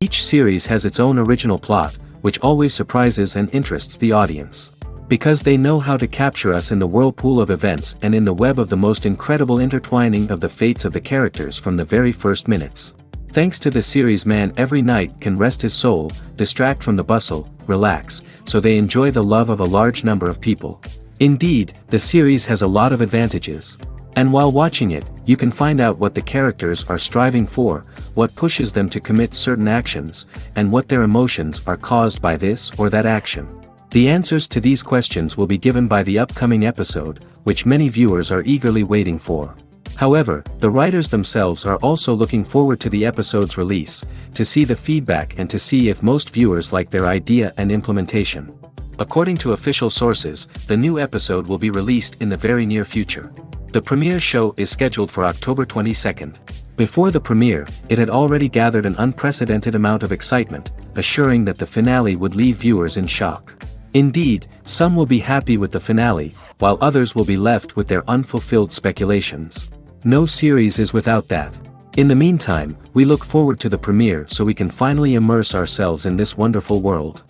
Each series has its own original plot, which always surprises and interests the audience. Because they know how to capture us in the whirlpool of events and in the web of the most incredible intertwining of the fates of the characters from the very first minutes. Thanks to the series, man every night can rest his soul, distract from the bustle, relax, so they enjoy the love of a large number of people. Indeed, the series has a lot of advantages. And while watching it, you can find out what the characters are striving for, what pushes them to commit certain actions, and what their emotions are caused by this or that action. The answers to these questions will be given by the upcoming episode, which many viewers are eagerly waiting for. However, the writers themselves are also looking forward to the episode's release, to see the feedback and to see if most viewers like their idea and implementation. According to official sources, the new episode will be released in the very near future. The premiere show is scheduled for October 22nd. Before the premiere, it had already gathered an unprecedented amount of excitement, assuring that the finale would leave viewers in shock. Indeed, some will be happy with the finale, while others will be left with their unfulfilled speculations. No series is without that. In the meantime, we look forward to the premiere so we can finally immerse ourselves in this wonderful world.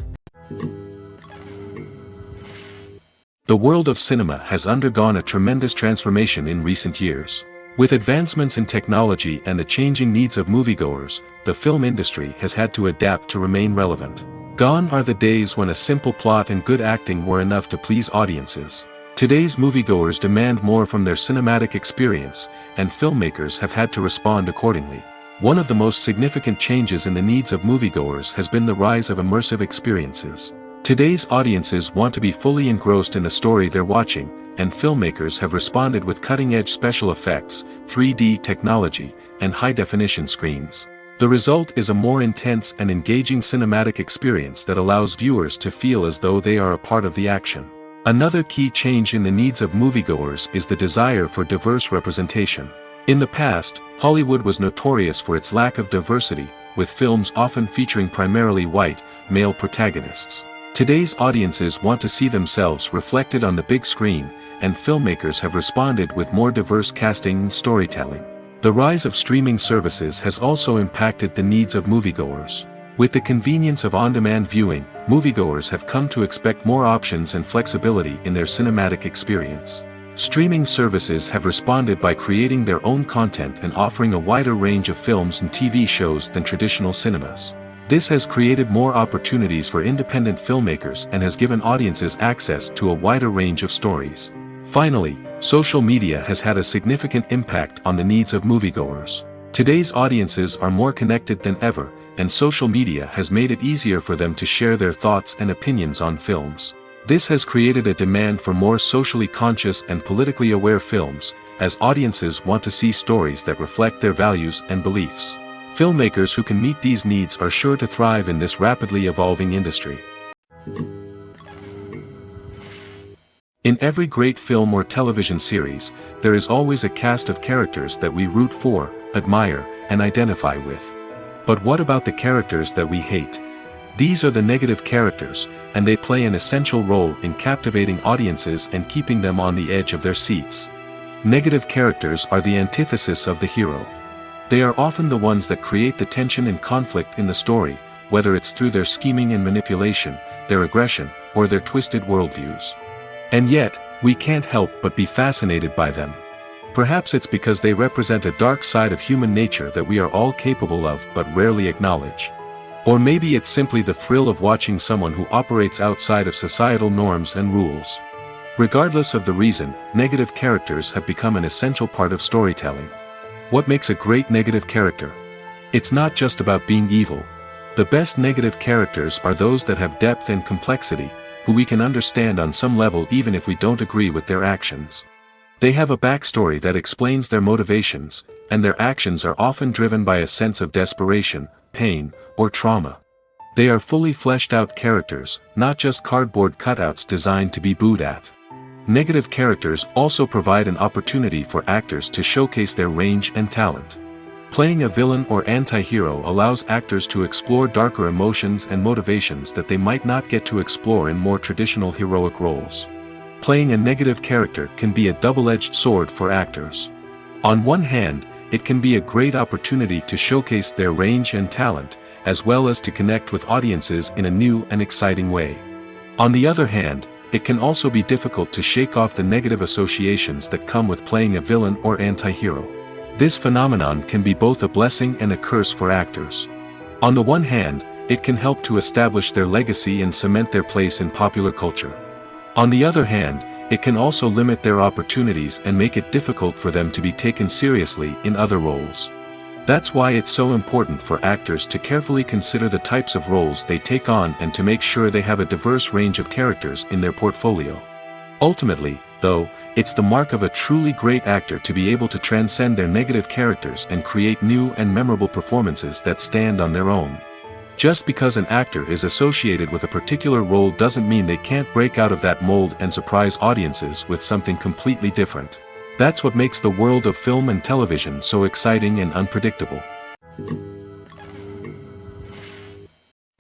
The world of cinema has undergone a tremendous transformation in recent years. With advancements in technology and the changing needs of moviegoers, the film industry has had to adapt to remain relevant. Gone are the days when a simple plot and good acting were enough to please audiences. Today's moviegoers demand more from their cinematic experience, and filmmakers have had to respond accordingly. One of the most significant changes in the needs of moviegoers has been the rise of immersive experiences. Today's audiences want to be fully engrossed in the story they're watching, and filmmakers have responded with cutting-edge special effects, 3D technology, and high-definition screens. The result is a more intense and engaging cinematic experience that allows viewers to feel as though they are a part of the action. Another key change in the needs of moviegoers is the desire for diverse representation. In the past, Hollywood was notorious for its lack of diversity, with films often featuring primarily white, male protagonists. Today's audiences want to see themselves reflected on the big screen, and filmmakers have responded with more diverse casting and storytelling. The rise of streaming services has also impacted the needs of moviegoers. With the convenience of on-demand viewing, moviegoers have come to expect more options and flexibility in their cinematic experience. Streaming services have responded by creating their own content and offering a wider range of films and TV shows than traditional cinemas. This has created more opportunities for independent filmmakers and has given audiences access to a wider range of stories. Finally, social media has had a significant impact on the needs of moviegoers. Today's audiences are more connected than ever, and social media has made it easier for them to share their thoughts and opinions on films. This has created a demand for more socially conscious and politically aware films, as audiences want to see stories that reflect their values and beliefs. Filmmakers who can meet these needs are sure to thrive in this rapidly evolving industry. In every great film or television series, there is always a cast of characters that we root for, admire, and identify with. But what about the characters that we hate? These are the negative characters, and they play an essential role in captivating audiences and keeping them on the edge of their seats. Negative characters are the antithesis of the hero. They are often the ones that create the tension and conflict in the story, whether it's through their scheming and manipulation, their aggression, or their twisted worldviews. And yet, we can't help but be fascinated by them. Perhaps it's because they represent a dark side of human nature that we are all capable of but rarely acknowledge. Or maybe it's simply the thrill of watching someone who operates outside of societal norms and rules. Regardless of the reason, negative characters have become an essential part of storytelling. What makes a great negative character? It's not just about being evil. The best negative characters are those that have depth and complexity, who we can understand on some level even if we don't agree with their actions. They have a backstory that explains their motivations, and their actions are often driven by a sense of desperation, pain, or trauma. They are fully fleshed out characters, not just cardboard cutouts designed to be booed at. Negative characters also provide an opportunity for actors to showcase their range and talent. Playing a villain or anti-hero allows actors to explore darker emotions and motivations that they might not get to explore in more traditional heroic roles. Playing a negative character can be a double-edged sword for actors. On one hand, it can be a great opportunity to showcase their range and talent, as well as to connect with audiences in a new and exciting way. On the other hand, it can also be difficult to shake off the negative associations that come with playing a villain or anti-hero. This phenomenon can be both a blessing and a curse for actors. On the one hand, it can help to establish their legacy and cement their place in popular culture. On the other hand, it can also limit their opportunities and make it difficult for them to be taken seriously in other roles. That's why it's so important for actors to carefully consider the types of roles they take on and to make sure they have a diverse range of characters in their portfolio. Ultimately, though, it's the mark of a truly great actor to be able to transcend their negative characters and create new and memorable performances that stand on their own. Just because an actor is associated with a particular role doesn't mean they can't break out of that mold and surprise audiences with something completely different. That's what makes the world of film and television so exciting and unpredictable.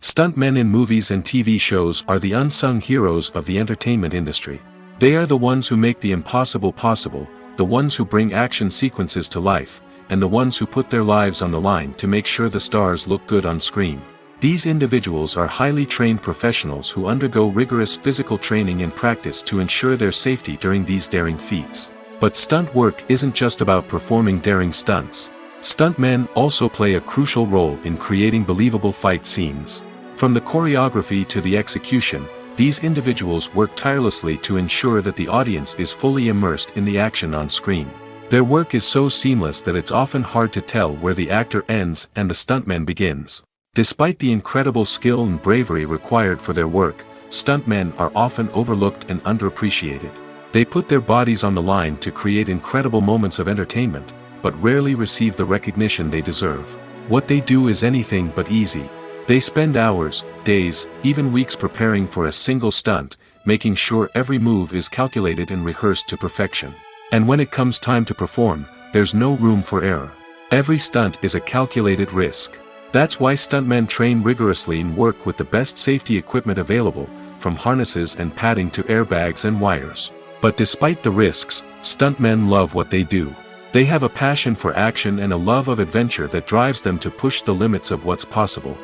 Stuntmen in movies and TV shows are the unsung heroes of the entertainment industry. They are the ones who make the impossible possible, the ones who bring action sequences to life, and the ones who put their lives on the line to make sure the stars look good on screen. These individuals are highly trained professionals who undergo rigorous physical training and practice to ensure their safety during these daring feats. But stunt work isn't just about performing daring stunts. Stuntmen also play a crucial role in creating believable fight scenes. From the choreography to the execution, these individuals work tirelessly to ensure that the audience is fully immersed in the action on screen. Their work is so seamless that it's often hard to tell where the actor ends and the stuntman begins. Despite the incredible skill and bravery required for their work, stuntmen are often overlooked and underappreciated. They put their bodies on the line to create incredible moments of entertainment, but rarely receive the recognition they deserve. What they do is anything but easy. They spend hours, days, even weeks preparing for a single stunt, making sure every move is calculated and rehearsed to perfection. And when it comes time to perform, there's no room for error. Every stunt is a calculated risk. That's why stuntmen train rigorously and work with the best safety equipment available, from harnesses and padding to airbags and wires. But despite the risks, stuntmen love what they do. They have a passion for action and a love of adventure that drives them to push the limits of what's possible.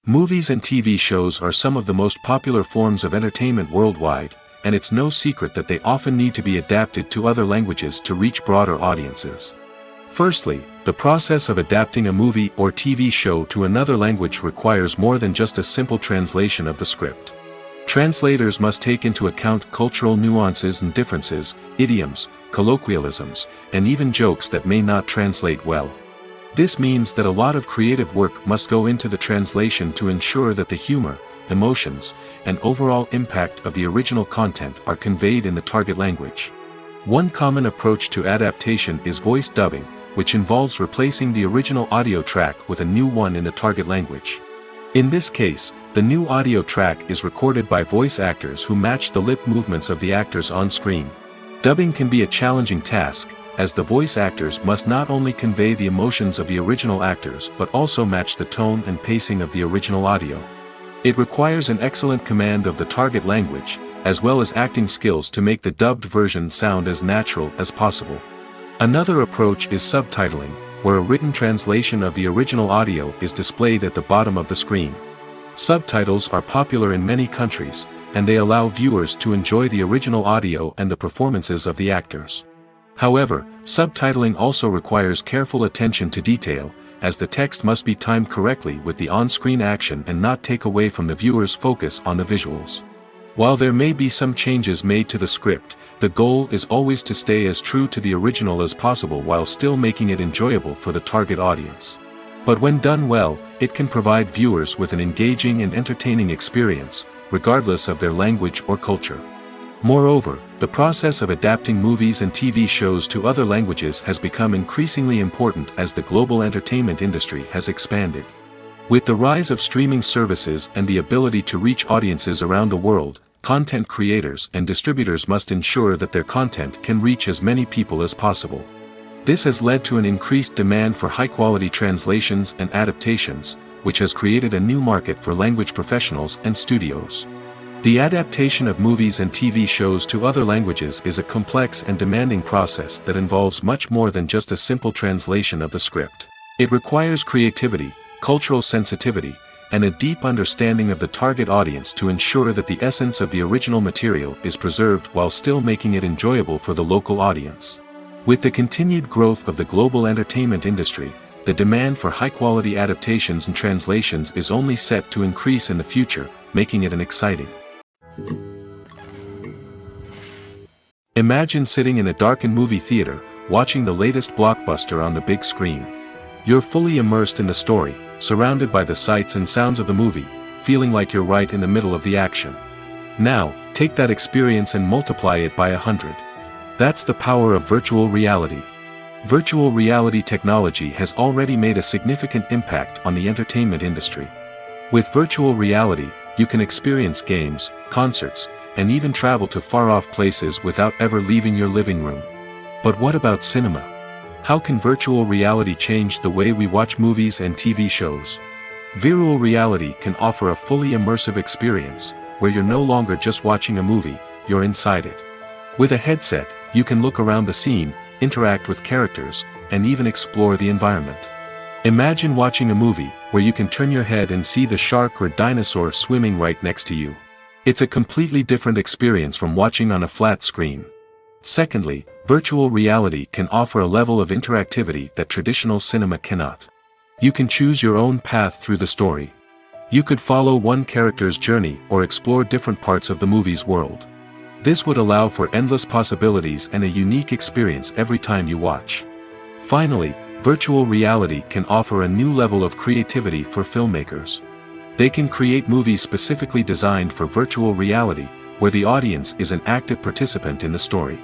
Movies and TV shows are some of the most popular forms of entertainment worldwide, and it's no secret that they often need to be adapted to other languages to reach broader audiences. Firstly, the process of adapting a movie or TV show to another language requires more than just a simple translation of the script. Translators must take into account cultural nuances and differences, idioms, colloquialisms, and even jokes that may not translate well. This means that a lot of creative work must go into the translation to ensure that the humor, emotions, and overall impact of the original content are conveyed in the target language. One common approach to adaptation is voice dubbing, which involves replacing the original audio track with a new one in the target language. In this case, the new audio track is recorded by voice actors who match the lip movements of the actors on screen. Dubbing can be a challenging task, as the voice actors must not only convey the emotions of the original actors but also match the tone and pacing of the original audio. It requires an excellent command of the target language, as well as acting skills to make the dubbed version sound as natural as possible. Another approach is subtitling, where a written translation of the original audio is displayed at the bottom of the screen. Subtitles are popular in many countries, and they allow viewers to enjoy the original audio and the performances of the actors. However, subtitling also requires careful attention to detail, as the text must be timed correctly with the on-screen action and not take away from the viewer's focus on the visuals. While there may be some changes made to the script, the goal is always to stay as true to the original as possible while still making it enjoyable for the target audience. But when done well, it can provide viewers with an engaging and entertaining experience, regardless of their language or culture. Moreover, the process of adapting movies and TV shows to other languages has become increasingly important as the global entertainment industry has expanded. With the rise of streaming services and the ability to reach audiences around the world, content creators and distributors must ensure that their content can reach as many people as possible. This has led to an increased demand for high-quality translations and adaptations, which has created a new market for language professionals and studios. The adaptation of movies and TV shows to other languages is a complex and demanding process that involves much more than just a simple translation of the script. It requires creativity, cultural sensitivity, and a deep understanding of the target audience to ensure that the essence of the original material is preserved while still making it enjoyable for the local audience. With the continued growth of the global entertainment industry, the demand for high-quality adaptations and translations is only set to increase in the future, making it an exciting. Imagine sitting in a darkened movie theater, watching the latest blockbuster on the big screen. You're fully immersed in the story, surrounded by the sights and sounds of the movie, feeling like you're right in the middle of the action. Now, take that experience and multiply it by 100. That's the power of virtual reality. Virtual reality technology has already made a significant impact on the entertainment industry. With virtual reality, you can experience games, concerts, and even travel to far-off places without ever leaving your living room. But what about cinema? How can virtual reality change the way we watch movies and TV shows? Virtual reality can offer a fully immersive experience, where you're no longer just watching a movie, you're inside it. With a headset, you can look around the scene, interact with characters, and even explore the environment. Imagine watching a movie, where you can turn your head and see the shark or dinosaur swimming right next to you. It's a completely different experience from watching on a flat screen. Secondly, virtual reality can offer a level of interactivity that traditional cinema cannot. You can choose your own path through the story. You could follow one character's journey or explore different parts of the movie's world. This would allow for endless possibilities and a unique experience every time you watch. Finally, virtual reality can offer a new level of creativity for filmmakers. They can create movies specifically designed for virtual reality, where the audience is an active participant in the story.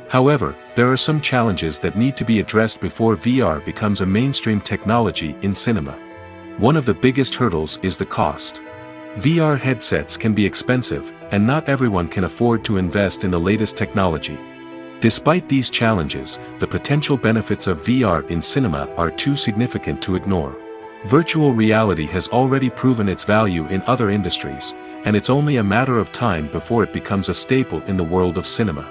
However, there are some challenges that need to be addressed before VR becomes a mainstream technology in cinema. One of the biggest hurdles is the cost. VR headsets can be expensive, and not everyone can afford to invest in the latest technology. Despite these challenges, the potential benefits of VR in cinema are too significant to ignore. Virtual reality has already proven its value in other industries, and it's only a matter of time before it becomes a staple in the world of cinema.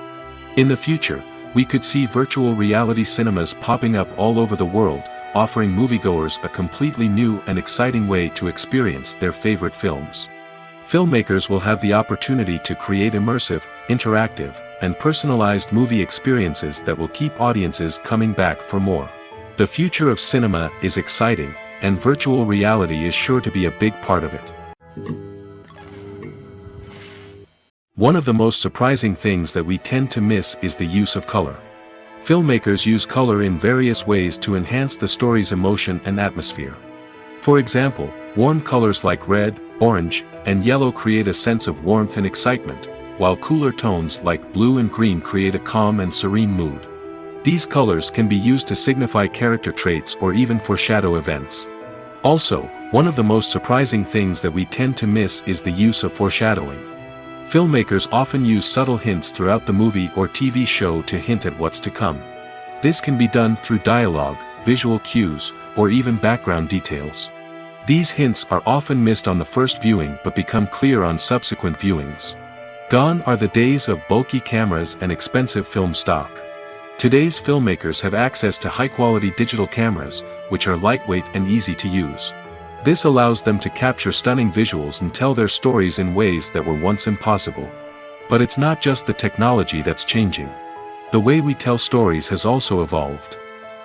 In the future, we could see virtual reality cinemas popping up all over the world, offering moviegoers a completely new and exciting way to experience their favorite films. Filmmakers will have the opportunity to create immersive, interactive, and personalized movie experiences that will keep audiences coming back for more. The future of cinema is exciting, and virtual reality is sure to be a big part of it. One of the most surprising things that we tend to miss is the use of color. Filmmakers use color in various ways to enhance the story's emotion and atmosphere. For example, warm colors like red, orange, and yellow create a sense of warmth and excitement, while cooler tones like blue and green create a calm and serene mood. These colors can be used to signify character traits or even foreshadow events. Also, one of the most surprising things that we tend to miss is the use of foreshadowing. Filmmakers often use subtle hints throughout the movie or TV show to hint at what's to come. This can be done through dialogue, visual cues, or even background details. These hints are often missed on the first viewing but become clear on subsequent viewings. Gone are the days of bulky cameras and expensive film stock. Today's filmmakers have access to high-quality digital cameras, which are lightweight and easy to use. This allows them to capture stunning visuals and tell their stories in ways that were once impossible. But it's not just the technology that's changing. The way we tell stories has also evolved.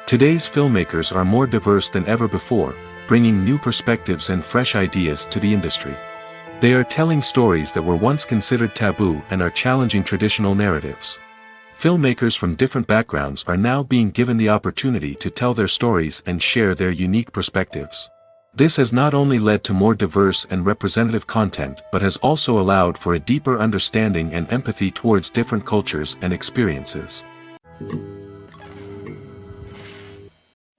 Today's filmmakers are more diverse than ever before, bringing new perspectives and fresh ideas to the industry. They are telling stories that were once considered taboo and are challenging traditional narratives. Filmmakers from different backgrounds are now being given the opportunity to tell their stories and share their unique perspectives. This has not only led to more diverse and representative content but has also allowed for a deeper understanding and empathy towards different cultures and experiences.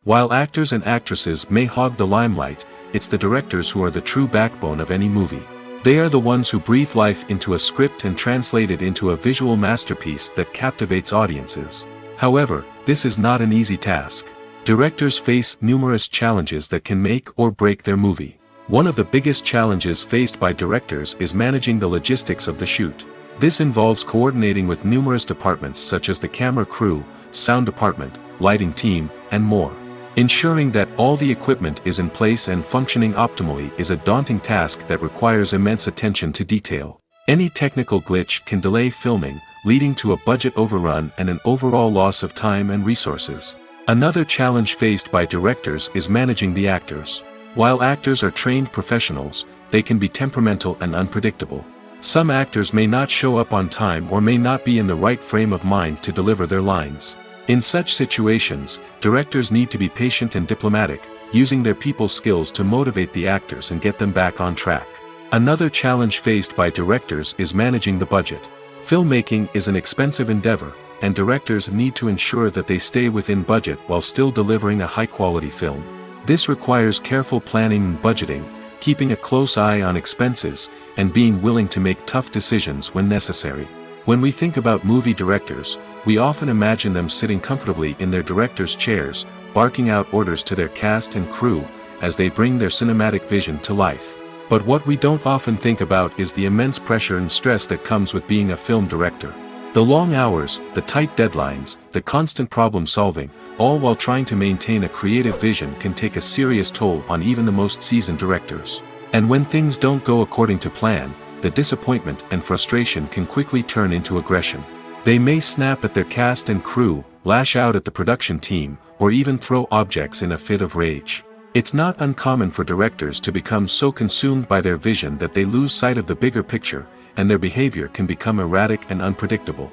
While actors and actresses may hog the limelight, it's the directors who are the true backbone of any movie. They are the ones who breathe life into a script and translate it into a visual masterpiece that captivates audiences. However, this is not an easy task. Directors face numerous challenges that can make or break their movie. One of the biggest challenges faced by directors is managing the logistics of the shoot. This involves coordinating with numerous departments such as the camera crew, sound department, lighting team, and more. Ensuring that all the equipment is in place and functioning optimally is a daunting task that requires immense attention to detail. Any technical glitch can delay filming, leading to a budget overrun and an overall loss of time and resources. Another challenge faced by directors is managing the actors. While actors are trained professionals, they can be temperamental and unpredictable. Some actors may not show up on time or may not be in the right frame of mind to deliver their lines. In such situations, directors need to be patient and diplomatic, using their people skills to motivate the actors and get them back on track. Another challenge faced by directors is managing the budget. Filmmaking is an expensive endeavor, and directors need to ensure that they stay within budget while still delivering a high-quality film. This requires careful planning and budgeting, keeping a close eye on expenses, and being willing to make tough decisions when necessary. When we think about movie directors, we often imagine them sitting comfortably in their director's chairs, barking out orders to their cast and crew, as they bring their cinematic vision to life. But what we don't often think about is the immense pressure and stress that comes with being a film director. The long hours, the tight deadlines, the constant problem solving, all while trying to maintain a creative vision can take a serious toll on even the most seasoned directors. And when things don't go according to plan, the disappointment and frustration can quickly turn into aggression. They may snap at their cast and crew, lash out at the production team, or even throw objects in a fit of rage. It's not uncommon for directors to become so consumed by their vision that they lose sight of the bigger picture, and their behavior can become erratic and unpredictable.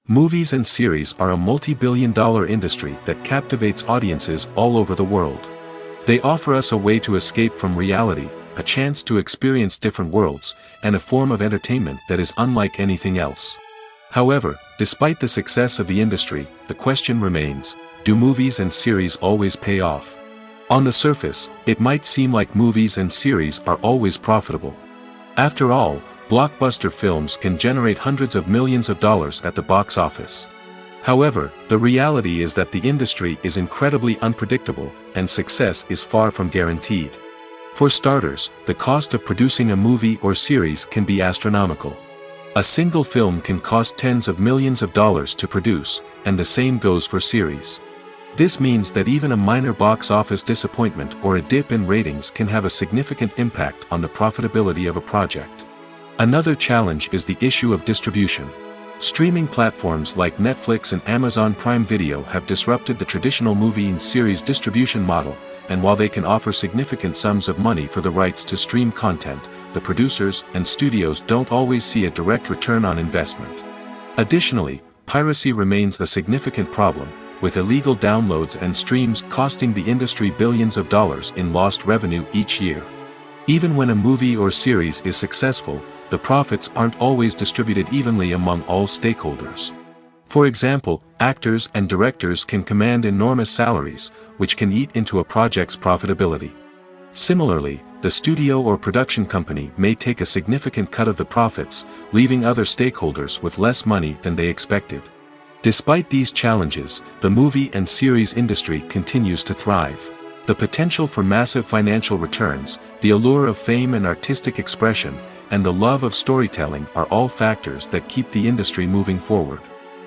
Movies and series are a multi-billion-dollar industry that captivates audiences all over the world. They offer us a way to escape from reality, a chance to experience different worlds, and a form of entertainment that is unlike anything else. However, despite the success of the industry, the question remains, do movies and series always pay off? On the surface, it might seem like movies and series are always profitable. After all, blockbuster films can generate hundreds of millions of dollars at the box office. However, the reality is that the industry is incredibly unpredictable, and success is far from guaranteed. For starters, the cost of producing a movie or series can be astronomical. A single film can cost tens of millions of dollars to produce, and the same goes for series. This means that even a minor box office disappointment or a dip in ratings can have a significant impact on the profitability of a project. Another challenge is the issue of distribution. Streaming platforms like Netflix and Amazon Prime Video have disrupted the traditional movie and series distribution model, and while they can offer significant sums of money for the rights to stream content, the producers and studios don't always see a direct return on investment. Additionally, piracy remains a significant problem, with illegal downloads and streams costing the industry billions of dollars in lost revenue each year. Even when a movie or series is successful, the profits aren't always distributed evenly among all stakeholders. For example, actors and directors can command enormous salaries, which can eat into a project's profitability. Similarly, the studio or production company may take a significant cut of the profits, leaving other stakeholders with less money than they expected. Despite these challenges, the movie and series industry continues to thrive. The potential for massive financial returns, the allure of fame and artistic expression, and the love of storytelling are all factors that keep the industry moving forward.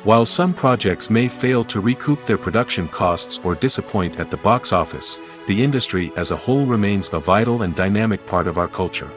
While some projects may fail to recoup their production costs or disappoint at the box office, the industry as a whole remains a vital and dynamic part of our culture.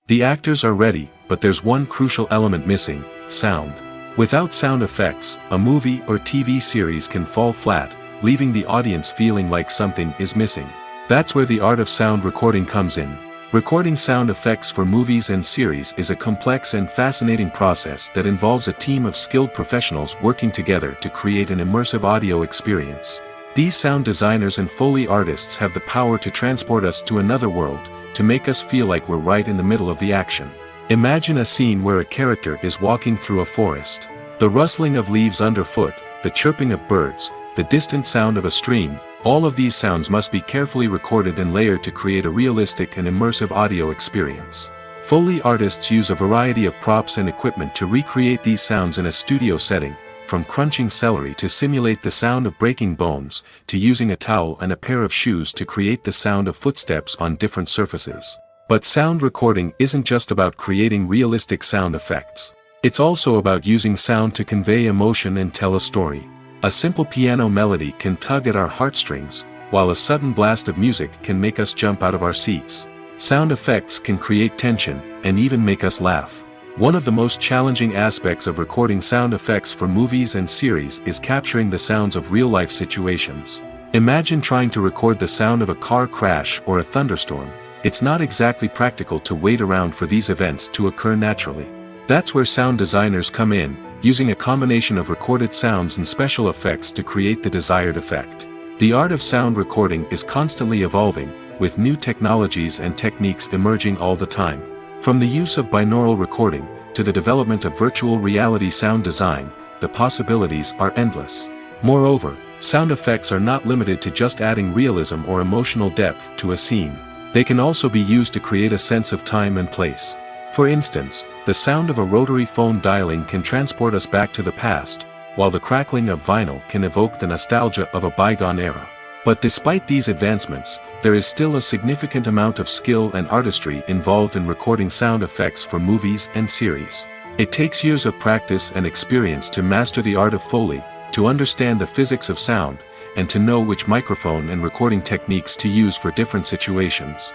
The actors are ready, but there's one crucial element missing: sound. Without sound effects, a movie or TV series can fall flat, leaving the audience feeling like something is missing. That's where the art of sound recording comes in. Recording sound effects for movies and series is a complex and fascinating process that involves a team of skilled professionals working together to create an immersive audio experience. These sound designers and Foley artists have the power to transport us to another world, to make us feel like we're right in the middle of the action. Imagine a scene where a character is walking through a forest. The rustling of leaves underfoot, the chirping of birds, the distant sound of a stream, all of these sounds must be carefully recorded and layered to create a realistic and immersive audio experience. Foley artists use a variety of props and equipment to recreate these sounds in a studio setting, from crunching celery to simulate the sound of breaking bones, to using a towel and a pair of shoes to create the sound of footsteps on different surfaces. But sound recording isn't just about creating realistic sound effects. It's also about using sound to convey emotion and tell a story. A simple piano melody can tug at our heartstrings, while a sudden blast of music can make us jump out of our seats. Sound effects can create tension, and even make us laugh. One of the most challenging aspects of recording sound effects for movies and series is capturing the sounds of real-life situations. Imagine trying to record the sound of a car crash or a thunderstorm. It's not exactly practical to wait around for these events to occur naturally. That's where sound designers come in, using a combination of recorded sounds and special effects to create the desired effect. The art of sound recording is constantly evolving, with new technologies and techniques emerging all the time. From the use of binaural recording, to the development of virtual reality sound design, the possibilities are endless. Moreover, sound effects are not limited to just adding realism or emotional depth to a scene. They can also be used to create a sense of time and place. For instance, the sound of a rotary phone dialing can transport us back to the past, while the crackling of vinyl can evoke the nostalgia of a bygone era. But despite these advancements, there is still a significant amount of skill and artistry involved in recording sound effects for movies and series. It takes years of practice and experience to master the art of Foley, to understand the physics of sound, and to know which microphone and recording techniques to use for different situations.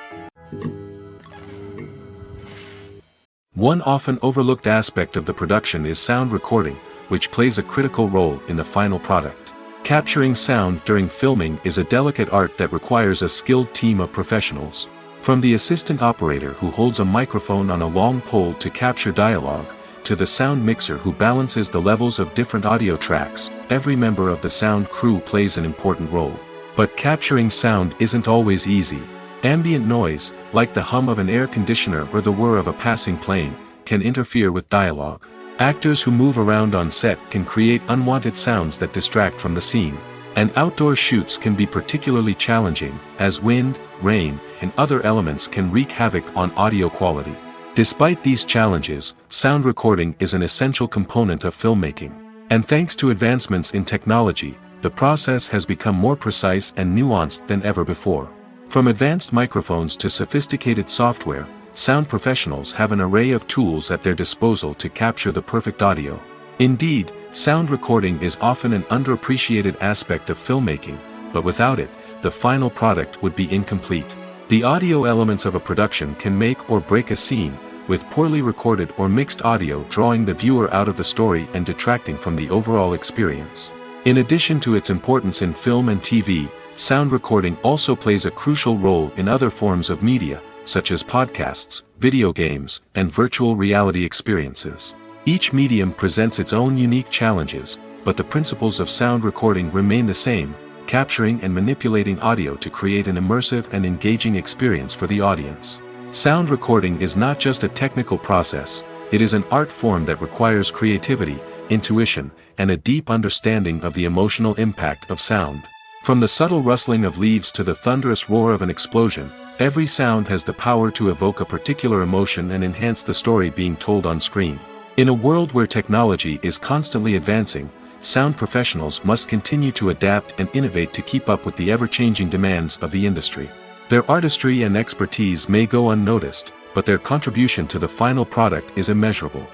One often overlooked aspect of the production is sound recording, which plays a critical role in the final product. Capturing sound during filming is a delicate art that requires a skilled team of professionals. From the assistant operator who holds a microphone on a long pole to capture dialogue, to the sound mixer who balances the levels of different audio tracks, every member of the sound crew plays an important role. But capturing sound isn't always easy. Ambient noise, like the hum of an air conditioner or the whir of a passing plane, can interfere with dialogue. Actors who move around on set can create unwanted sounds that distract from the scene. And outdoor shoots can be particularly challenging, as wind, rain, and other elements can wreak havoc on audio quality. Despite these challenges, sound recording is an essential component of filmmaking. And thanks to advancements in technology, the process has become more precise and nuanced than ever before. From advanced microphones to sophisticated software, sound professionals have an array of tools at their disposal to capture the perfect audio. Indeed, sound recording is often an underappreciated aspect of filmmaking, but without it, the final product would be incomplete. The audio elements of a production can make or break a scene, with poorly recorded or mixed audio drawing the viewer out of the story and detracting from the overall experience. In addition to its importance in film and TV, sound recording also plays a crucial role in other forms of media, such as podcasts, video games, and virtual reality experiences. Each medium presents its own unique challenges, but the principles of sound recording remain the same, capturing and manipulating audio to create an immersive and engaging experience for the audience. Sound recording is not just a technical process, it is an art form that requires creativity, intuition, and a deep understanding of the emotional impact of sound. From the subtle rustling of leaves to the thunderous roar of an explosion, every sound has the power to evoke a particular emotion and enhance the story being told on screen. In a world where technology is constantly advancing, sound professionals must continue to adapt and innovate to keep up with the ever-changing demands of the industry. Their artistry and expertise may go unnoticed, but their contribution to the final product is immeasurable.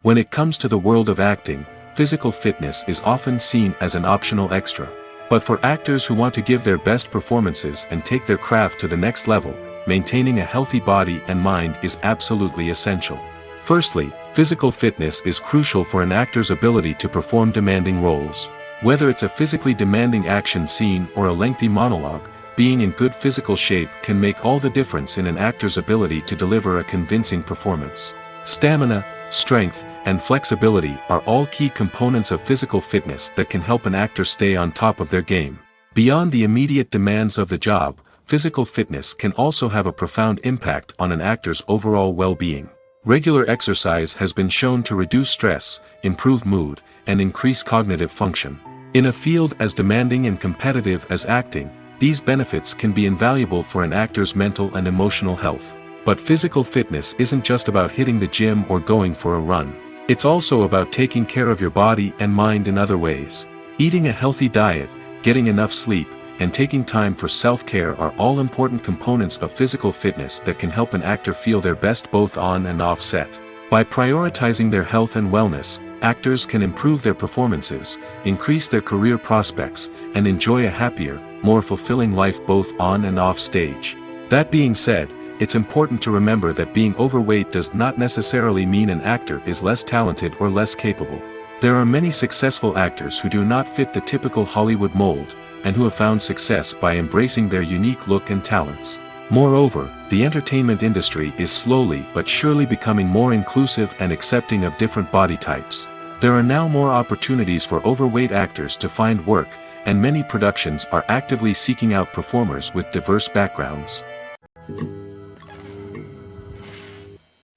When it comes to the world of acting, physical fitness is often seen as an optional extra. But for actors who want to give their best performances and take their craft to the next level, maintaining a healthy body and mind is absolutely essential. Firstly, physical fitness is crucial for an actor's ability to perform demanding roles. Whether it's a physically demanding action scene or a lengthy monologue, being in good physical shape can make all the difference in an actor's ability to deliver a convincing performance. Stamina, strength, and flexibility are all key components of physical fitness that can help an actor stay on top of their game. Beyond the immediate demands of the job, physical fitness can also have a profound impact on an actor's overall well-being. Regular exercise has been shown to reduce stress, improve mood, and increase cognitive function. In a field as demanding and competitive as acting, these benefits can be invaluable for an actor's mental and emotional health. But physical fitness isn't just about hitting the gym or going for a run. It's also about taking care of your body and mind in other ways. Eating a healthy diet, getting enough sleep, and taking time for self-care are all important components of physical fitness that can help an actor feel their best both on and off set. By prioritizing their health and wellness, actors can improve their performances, increase their career prospects, and enjoy a happier, more fulfilling life both on and off stage. That being said, it's important to remember that being overweight does not necessarily mean an actor is less talented or less capable. There are many successful actors who do not fit the typical Hollywood mold, and who have found success by embracing their unique look and talents. Moreover, the entertainment industry is slowly but surely becoming more inclusive and accepting of different body types. There are now more opportunities for overweight actors to find work, and many productions are actively seeking out performers with diverse backgrounds.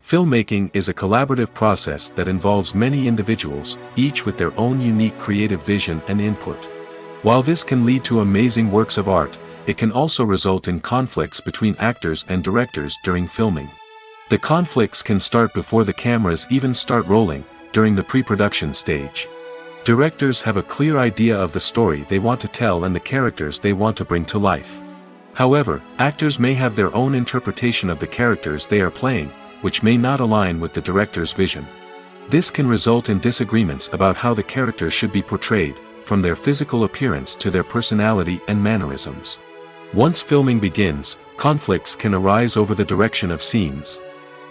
Filmmaking is a collaborative process that involves many individuals, each with their own unique creative vision and input. While this can lead to amazing works of art, it can also result in conflicts between actors and directors during filming. The conflicts can start before the cameras even start rolling, during the pre-production stage. Directors have a clear idea of the story they want to tell and the characters they want to bring to life. However, actors may have their own interpretation of the characters they are playing, which may not align with the director's vision. This can result in disagreements about how the characters should be portrayed, from their physical appearance to their personality and mannerisms. Once filming begins, conflicts can arise over the direction of scenes.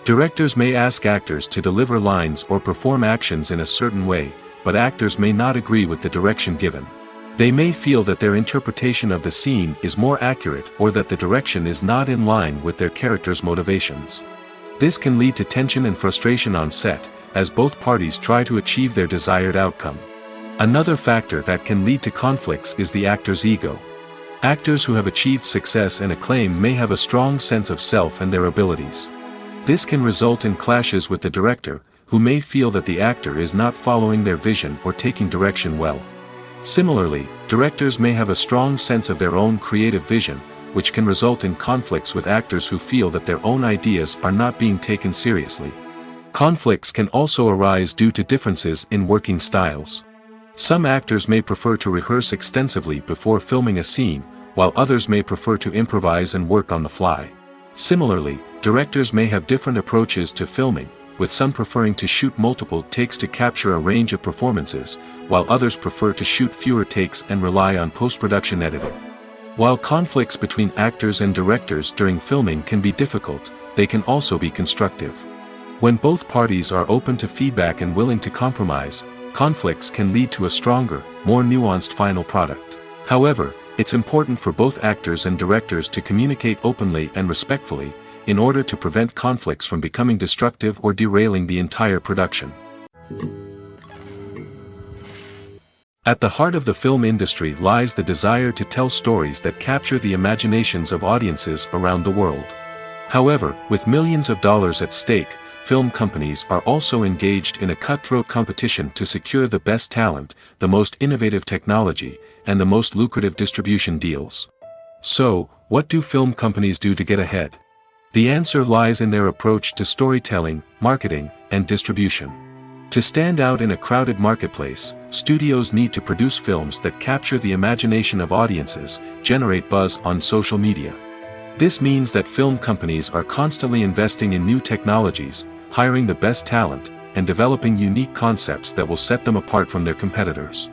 Directors may ask actors to deliver lines or perform actions in a certain way, but actors may not agree with the direction given. They may feel that their interpretation of the scene is more accurate or that the direction is not in line with their character's motivations. This can lead to tension and frustration on set, as both parties try to achieve their desired outcome. Another factor that can lead to conflicts is the actor's ego. Actors who have achieved success and acclaim may have a strong sense of self and their abilities. This can result in clashes with the director, who may feel that the actor is not following their vision or taking direction well. Similarly, directors may have a strong sense of their own creative vision, which can result in conflicts with actors who feel that their own ideas are not being taken seriously. Conflicts can also arise due to differences in working styles. Some actors may prefer to rehearse extensively before filming a scene, while others may prefer to improvise and work on the fly. Similarly, directors may have different approaches to filming, with some preferring to shoot multiple takes to capture a range of performances, while others prefer to shoot fewer takes and rely on post-production editing. While conflicts between actors and directors during filming can be difficult, they can also be constructive. When both parties are open to feedback and willing to compromise, conflicts can lead to a stronger, more nuanced final product. However, it's important for both actors and directors to communicate openly and respectfully, in order to prevent conflicts from becoming destructive or derailing the entire production. At the heart of the film industry lies the desire to tell stories that capture the imaginations of audiences around the world. However, with millions of dollars at stake, film companies are also engaged in a cutthroat competition to secure the best talent, the most innovative technology, and the most lucrative distribution deals. So, what do film companies do to get ahead? The answer lies in their approach to storytelling, marketing, and distribution. To stand out in a crowded marketplace, studios need to produce films that capture the imagination of audiences, generate buzz on social media. This means that film companies are constantly investing in new technologies, hiring the best talent, and developing unique concepts that will set them apart from their competitors.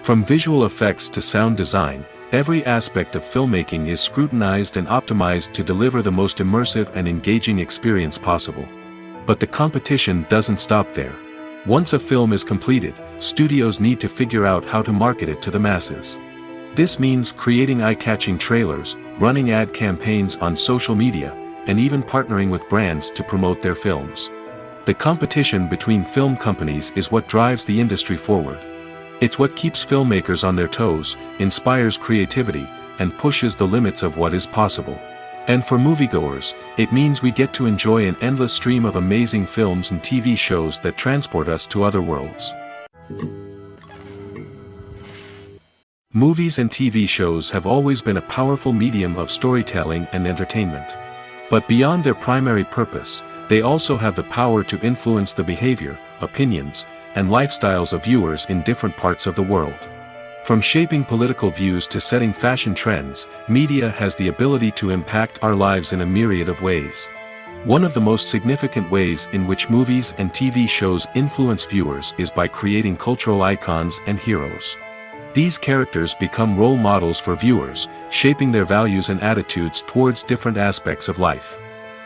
From visual effects to sound design, every aspect of filmmaking is scrutinized and optimized to deliver the most immersive and engaging experience possible. But the competition doesn't stop there. Once a film is completed, studios need to figure out how to market it to the masses. This means creating eye-catching trailers, running ad campaigns on social media, and even partnering with brands to promote their films. The competition between film companies is what drives the industry forward. It's what keeps filmmakers on their toes, inspires creativity, and pushes the limits of what is possible. And for moviegoers, it means we get to enjoy an endless stream of amazing films and TV shows that transport us to other worlds. Movies and TV shows have always been a powerful medium of storytelling and entertainment. But beyond their primary purpose, they also have the power to influence the behavior, opinions, and lifestyles of viewers in different parts of the world. From shaping political views to setting fashion trends, media has the ability to impact our lives in a myriad of ways. One of the most significant ways in which movies and TV shows influence viewers is by creating cultural icons and heroes. These characters become role models for viewers, shaping their values and attitudes towards different aspects of life.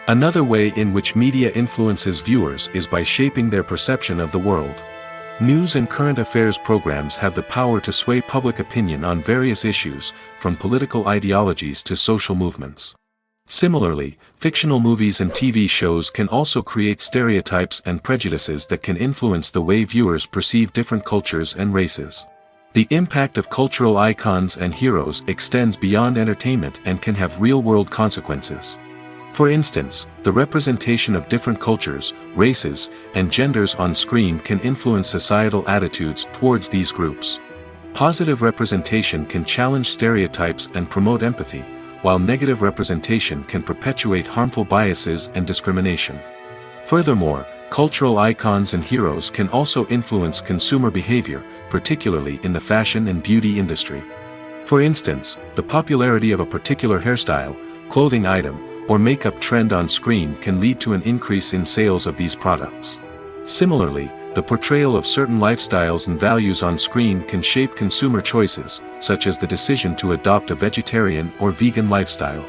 Another way in which media influences viewers is by shaping their perception of the world. News and current affairs programs have the power to sway public opinion on various issues, from political ideologies to social movements. Similarly, fictional movies and TV shows can also create stereotypes and prejudices that can influence the way viewers perceive different cultures and races. The impact of cultural icons and heroes extends beyond entertainment and can have real-world consequences. For instance, the representation of different cultures, races, and genders on screen can influence societal attitudes towards these groups. Positive representation can challenge stereotypes and promote empathy, while negative representation can perpetuate harmful biases and discrimination. Furthermore, cultural icons and heroes can also influence consumer behavior, particularly in the fashion and beauty industry. For instance, the popularity of a particular hairstyle, clothing item, or makeup trend on screen can lead to an increase in sales of these products. Similarly, the portrayal of certain lifestyles and values on screen can shape consumer choices, such as the decision to adopt a vegetarian or vegan lifestyle.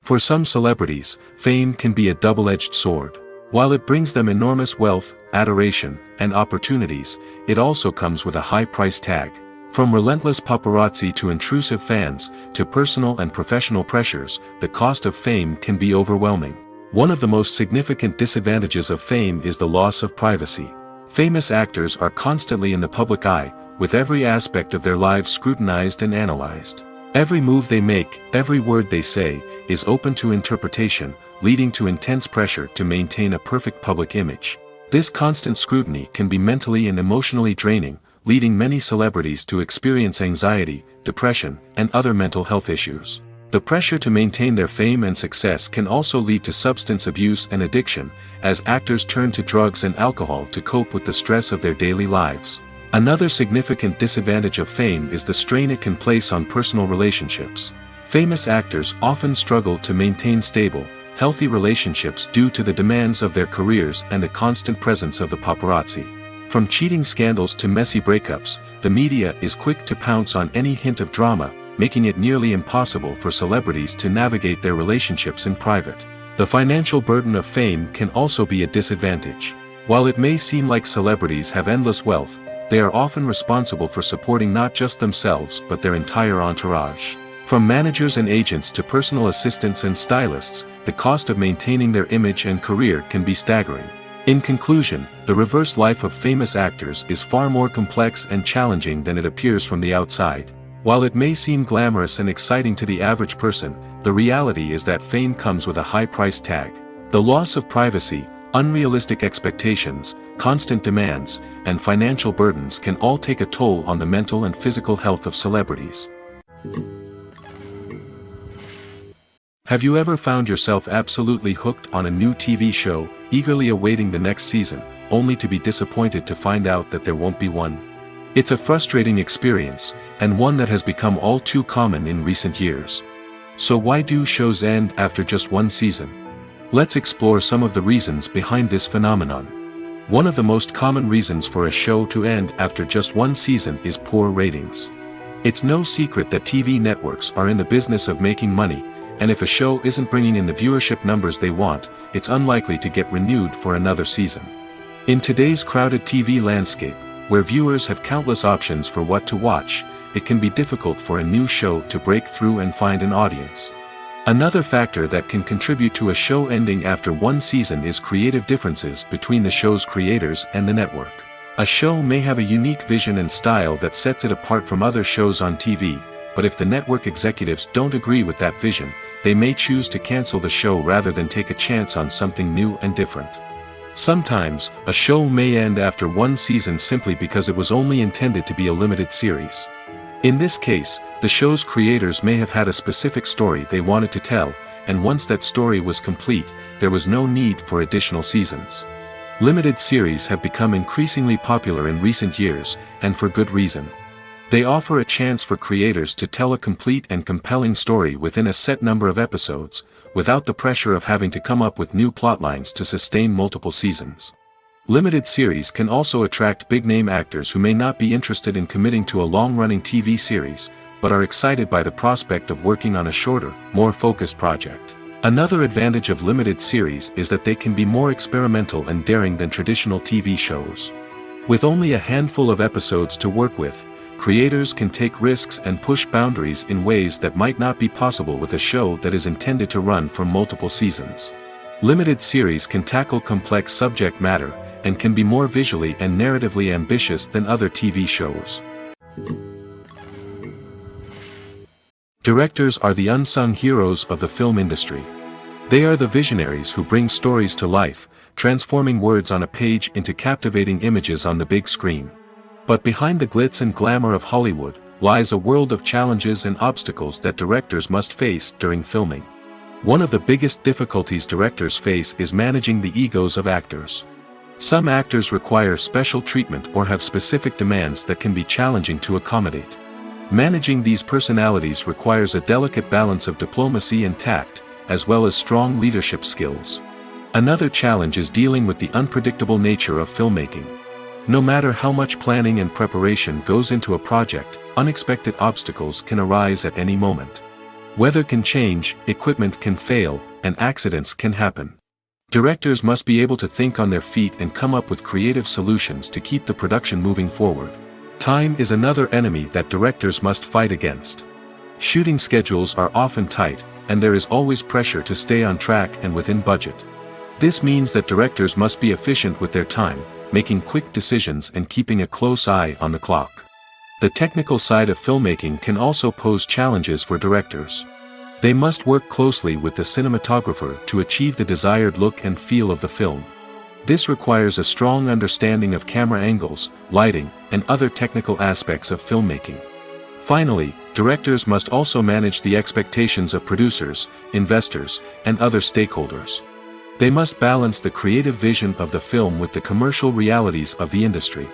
For some celebrities, fame can be a double-edged sword. While it brings them enormous wealth, adoration, and opportunities, it also comes with a high price tag. From relentless paparazzi to intrusive fans, to personal and professional pressures, the cost of fame can be overwhelming. One of the most significant disadvantages of fame is the loss of privacy. Famous actors are constantly in the public eye, with every aspect of their lives scrutinized and analyzed. Every move they make, every word they say, is open to interpretation, leading to intense pressure to maintain a perfect public image. This constant scrutiny can be mentally and emotionally draining, leading many celebrities to experience anxiety, depression, and other mental health issues. The pressure to maintain their fame and success can also lead to substance abuse and addiction, as actors turn to drugs and alcohol to cope with the stress of their daily lives. Another significant disadvantage of fame is the strain it can place on personal relationships. Famous actors often struggle to maintain stable, healthy relationships due to the demands of their careers and the constant presence of the paparazzi. From cheating scandals to messy breakups, the media is quick to pounce on any hint of drama, making it nearly impossible for celebrities to navigate their relationships in private. The financial burden of fame can also be a disadvantage. While it may seem like celebrities have endless wealth, they are often responsible for supporting not just themselves but their entire entourage. From managers and agents to personal assistants and stylists, the cost of maintaining their image and career can be staggering. In conclusion, the reverse life of famous actors is far more complex and challenging than it appears from the outside. While it may seem glamorous and exciting to the average person, the reality is that fame comes with a high price tag. The loss of privacy, unrealistic expectations, constant demands, and financial burdens can all take a toll on the mental and physical health of celebrities. Have you ever found yourself absolutely hooked on a new TV show, eagerly awaiting the next season, only to be disappointed to find out that there won't be one? It's a frustrating experience, and one that has become all too common in recent years. So why do shows end after just one season? Let's explore some of the reasons behind this phenomenon. One of the most common reasons for a show to end after just one season is poor ratings. It's no secret that TV networks are in the business of making money, and if a show isn't bringing in the viewership numbers they want, it's unlikely to get renewed for another season. In today's crowded TV landscape, where viewers have countless options for what to watch, it can be difficult for a new show to break through and find an audience. Another factor that can contribute to a show ending after one season is creative differences between the show's creators and the network. A show may have a unique vision and style that sets it apart from other shows on TV, but if the network executives don't agree with that vision, they may choose to cancel the show rather than take a chance on something new and different. Sometimes, a show may end after one season simply because it was only intended to be a limited series. In this case, the show's creators may have had a specific story they wanted to tell, and once that story was complete, there was no need for additional seasons. Limited series have become increasingly popular in recent years, and for good reason. They offer a chance for creators to tell a complete and compelling story within a set number of episodes, without the pressure of having to come up with new plotlines to sustain multiple seasons. Limited series can also attract big-name actors who may not be interested in committing to a long-running TV series, but are excited by the prospect of working on a shorter, more focused project. Another advantage of limited series is that they can be more experimental and daring than traditional TV shows. With only a handful of episodes to work with, creators can take risks and push boundaries in ways that might not be possible with a show that is intended to run for multiple seasons. Limited series can tackle complex subject matter, and can be more visually and narratively ambitious than other TV shows. Directors are the unsung heroes of the film industry. They are the visionaries who bring stories to life, transforming words on a page into captivating images on the big screen. But behind the glitz and glamour of Hollywood, lies a world of challenges and obstacles that directors must face during filming. One of the biggest difficulties directors face is managing the egos of actors. Some actors require special treatment or have specific demands that can be challenging to accommodate. Managing these personalities requires a delicate balance of diplomacy and tact, as well as strong leadership skills. Another challenge is dealing with the unpredictable nature of filmmaking. No matter how much planning and preparation goes into a project, unexpected obstacles can arise at any moment. Weather can change, equipment can fail, and accidents can happen. Directors must be able to think on their feet and come up with creative solutions to keep the production moving forward. Time is another enemy that directors must fight against. Shooting schedules are often tight, and there is always pressure to stay on track and within budget. This means that directors must be efficient with their time, making quick decisions and keeping a close eye on the clock. The technical side of filmmaking can also pose challenges for directors. They must work closely with the cinematographer to achieve the desired look and feel of the film. This requires a strong understanding of camera angles, lighting, and other technical aspects of filmmaking. Finally, directors must also manage the expectations of producers, investors, and other stakeholders. They must balance the creative vision of the film with the commercial realities of the industry.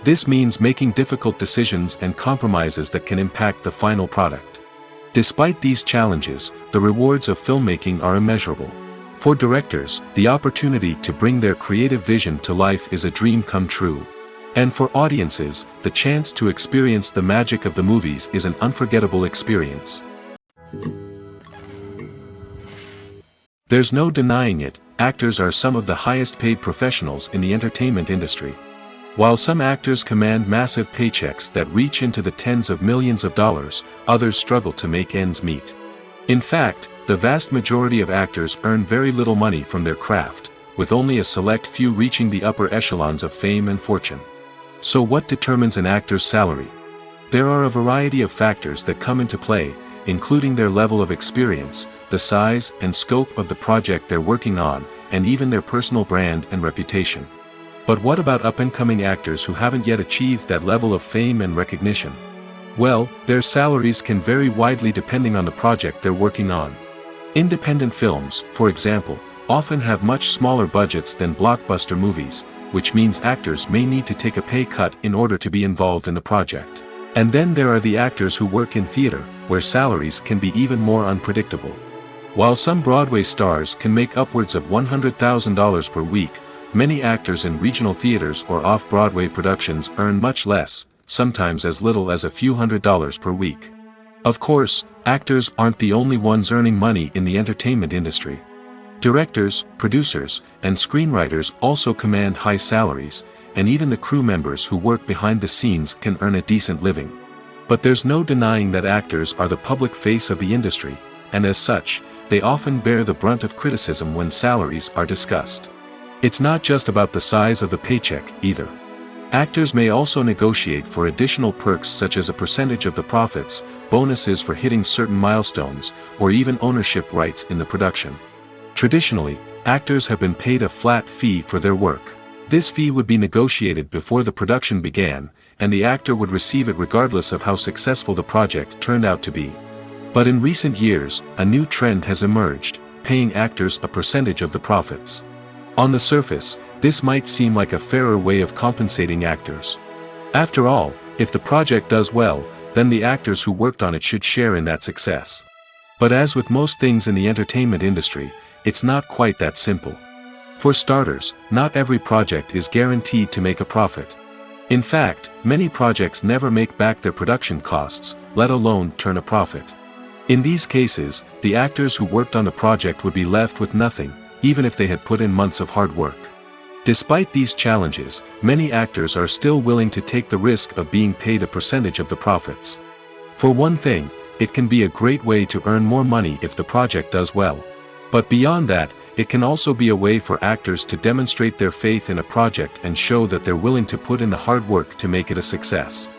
This means making difficult decisions and compromises that can impact the final product. Despite these challenges, the rewards of filmmaking are immeasurable. For directors, the opportunity to bring their creative vision to life is a dream come true. And for audiences, the chance to experience the magic of the movies is an unforgettable experience. There's no denying it, actors are some of the highest paid professionals in the entertainment industry. While some actors command massive paychecks that reach into the tens of millions of dollars, others struggle to make ends meet. In fact, the vast majority of actors earn very little money from their craft, with only a select few reaching the upper echelons of fame and fortune. So what determines an actor's salary? There are a variety of factors that come into play, including their level of experience, the size and scope of the project they're working on, and even their personal brand and reputation. But what about up-and-coming actors who haven't yet achieved that level of fame and recognition? Well, their salaries can vary widely depending on the project they're working on. Independent films, for example, often have much smaller budgets than blockbuster movies, which means actors may need to take a pay cut in order to be involved in the project. And then there are the actors who work in theater, where salaries can be even more unpredictable. While some Broadway stars can make upwards of $100,000 per week, many actors in regional theaters or off-Broadway productions earn much less, sometimes as little as a few $100s per week. Of course, actors aren't the only ones earning money in the entertainment industry. Directors, producers, and screenwriters also command high salaries, and even the crew members who work behind the scenes can earn a decent living. But there's no denying that actors are the public face of the industry, and as such, they often bear the brunt of criticism when salaries are discussed. It's not just about the size of the paycheck, either. Actors may also negotiate for additional perks such as a percentage of the profits, bonuses for hitting certain milestones, or even ownership rights in the production. Traditionally, actors have been paid a flat fee for their work. This fee would be negotiated before the production began, and the actor would receive it regardless of how successful the project turned out to be. But in recent years, a new trend has emerged, paying actors a percentage of the profits. On the surface, This might seem like a fairer way of compensating actors. After all, if the project does well, then the actors who worked on it should share in that success. But as with most things in the entertainment industry, it's not quite that simple. For starters, not every project is guaranteed to make a profit. In fact, many projects never make back their production costs, let alone turn a profit. In these cases, the actors who worked on the project would be left with nothing, even if they had put in months of hard work. Despite these challenges, many actors are still willing to take the risk of being paid a percentage of the profits. For one thing, it can be a great way to earn more money if the project does well. But beyond that, it can also be a way for actors to demonstrate their faith in a project and show that they're willing to put in the hard work to make it a success.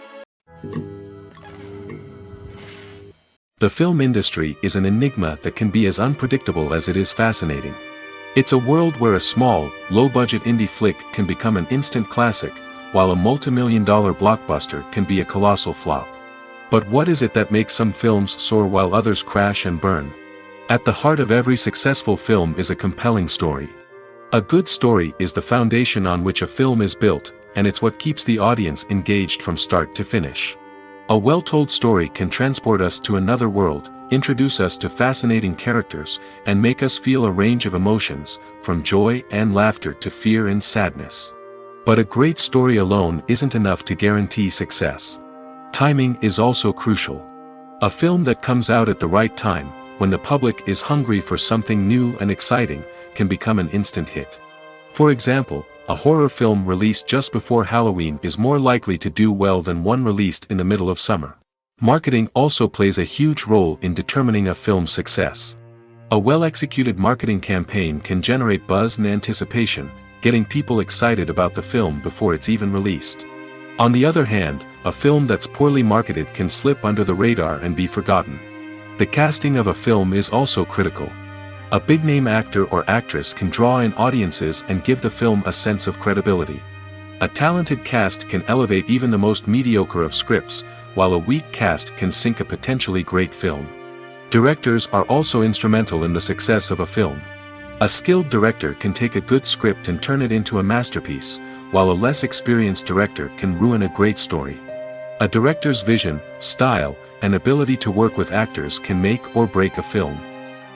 The film industry is an enigma that can be as unpredictable as it is fascinating. It's a world where a small, low-budget indie flick can become an instant classic, while a multi-million-dollar blockbuster can be a colossal flop. But what is it that makes some films soar while others crash and burn? At the heart of every successful film is a compelling story. A good story is the foundation on which a film is built, and it's what keeps the audience engaged from start to finish. A well-told story can transport us to another world, introduce us to fascinating characters, and make us feel a range of emotions, from joy and laughter to fear and sadness. But a great story alone isn't enough to guarantee success. Timing is also crucial. A film that comes out at the right time, when the public is hungry for something new and exciting, can become an instant hit. For example, a horror film released just before Halloween is more likely to do well than one released in the middle of summer. Marketing also plays a huge role in determining a film's success. A well-executed marketing campaign can generate buzz and anticipation, getting people excited about the film before it's even released. On the other hand, a film that's poorly marketed can slip under the radar and be forgotten. The casting of a film is also critical. A big-name actor or actress can draw in audiences and give the film a sense of credibility. A talented cast can elevate even the most mediocre of scripts, while a weak cast can sink a potentially great film. Directors are also instrumental in the success of a film. A skilled director can take a good script and turn it into a masterpiece, while a less experienced director can ruin a great story. A director's vision, style, and ability to work with actors can make or break a film.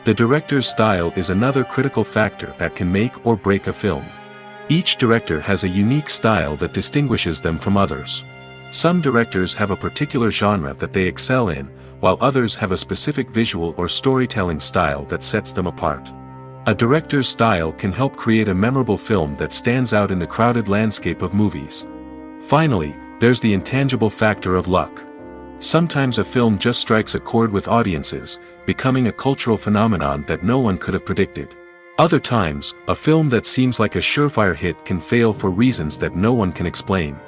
The director's style is another critical factor that can make or break a film. Each director has a unique style that distinguishes them from others. Some directors have a particular genre that they excel in, while others have a specific visual or storytelling style that sets them apart. A director's style can help create a memorable film that stands out in the crowded landscape of movies. Finally, there's the intangible factor of luck. Sometimes a film just strikes a chord with audiences, becoming a cultural phenomenon that no one could have predicted. Other times, a film that seems like a surefire hit can fail for reasons that no one can explain.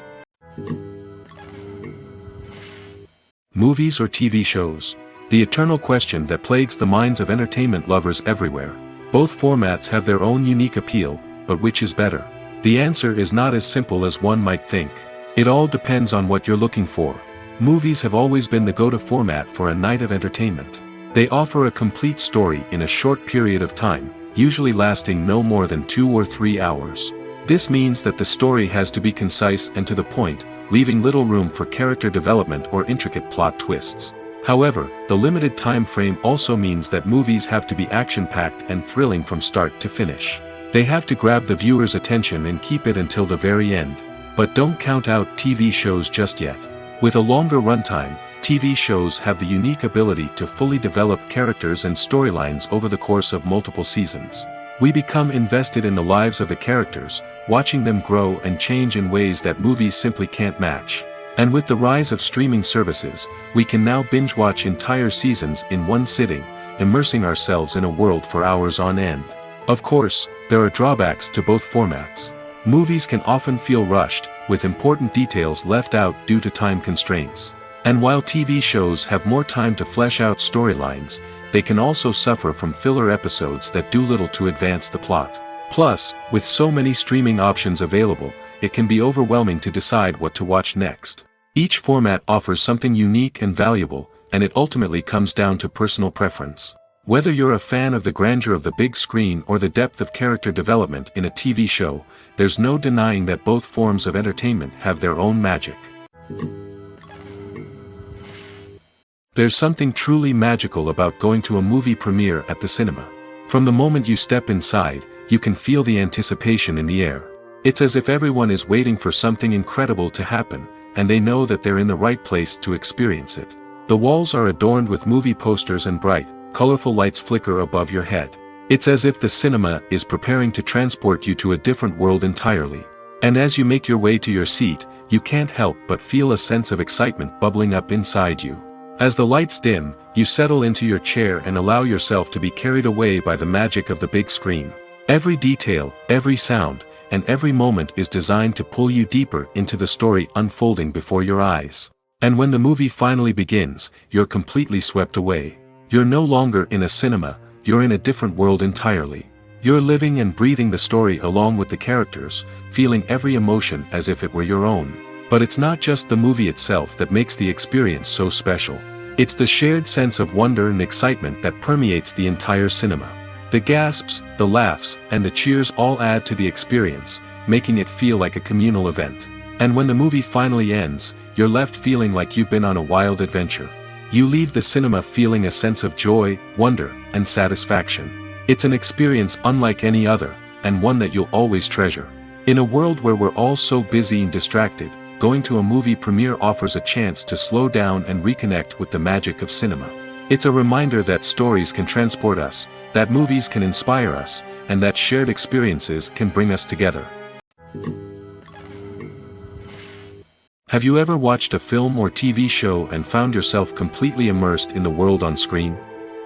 Movies or TV shows? The eternal question that plagues the minds of entertainment lovers everywhere. Both formats have their own unique appeal, but which is better? The answer is not as simple as one might think. It all depends on what you're looking for. Movies have always been the go-to format for a night of entertainment. They offer a complete story in a short period of time, usually lasting no more than 2 or 3 hours. This means that the story has to be concise and to the point, leaving little room for character development or intricate plot twists. However, the limited time frame also means that movies have to be action-packed and thrilling from start to finish. They have to grab the viewer's attention and keep it until the very end. But don't count out TV shows just yet. With a longer runtime, TV shows have the unique ability to fully develop characters and storylines over the course of multiple seasons. We become invested in the lives of the characters, watching them grow and change in ways that movies simply can't match. And with the rise of streaming services, we can now binge-watch entire seasons in one sitting, immersing ourselves in a world for hours on end. Of course, there are drawbacks to both formats. Movies can often feel rushed, with important details left out due to time constraints. And while TV shows have more time to flesh out storylines, they can also suffer from filler episodes that do little to advance the plot. Plus, with so many streaming options available, it can be overwhelming to decide what to watch next. Each format offers something unique and valuable, and it ultimately comes down to personal preference. Whether you're a fan of the grandeur of the big screen or the depth of character development in a TV show, there's no denying that both forms of entertainment have their own magic. There's something truly magical about going to a movie premiere at the cinema. From the moment you step inside, you can feel the anticipation in the air. It's as if everyone is waiting for something incredible to happen, and they know that they're in the right place to experience it. The walls are adorned with movie posters and bright, colorful lights flicker above your head. It's as if the cinema is preparing to transport you to a different world entirely. And as you make your way to your seat, you can't help but feel a sense of excitement bubbling up inside you. As the lights dim, you settle into your chair and allow yourself to be carried away by the magic of the big screen. Every detail, every sound, and every moment is designed to pull you deeper into the story unfolding before your eyes. And when the movie finally begins, you're completely swept away. You're no longer in a cinema, you're in a different world entirely. You're living and breathing the story along with the characters, feeling every emotion as if it were your own. But it's not just the movie itself that makes the experience so special. It's the shared sense of wonder and excitement that permeates the entire cinema. The gasps, the laughs, and the cheers all add to the experience, making it feel like a communal event. And when the movie finally ends, you're left feeling like you've been on a wild adventure. You leave the cinema feeling a sense of joy, wonder, and satisfaction. It's an experience unlike any other, and one that you'll always treasure. In a world where we're all so busy and distracted, going to a movie premiere offers a chance to slow down and reconnect with the magic of cinema. It's a reminder that stories can transport us, that movies can inspire us, and that shared experiences can bring us together. Have you ever watched a film or TV show and found yourself completely immersed in the world on screen?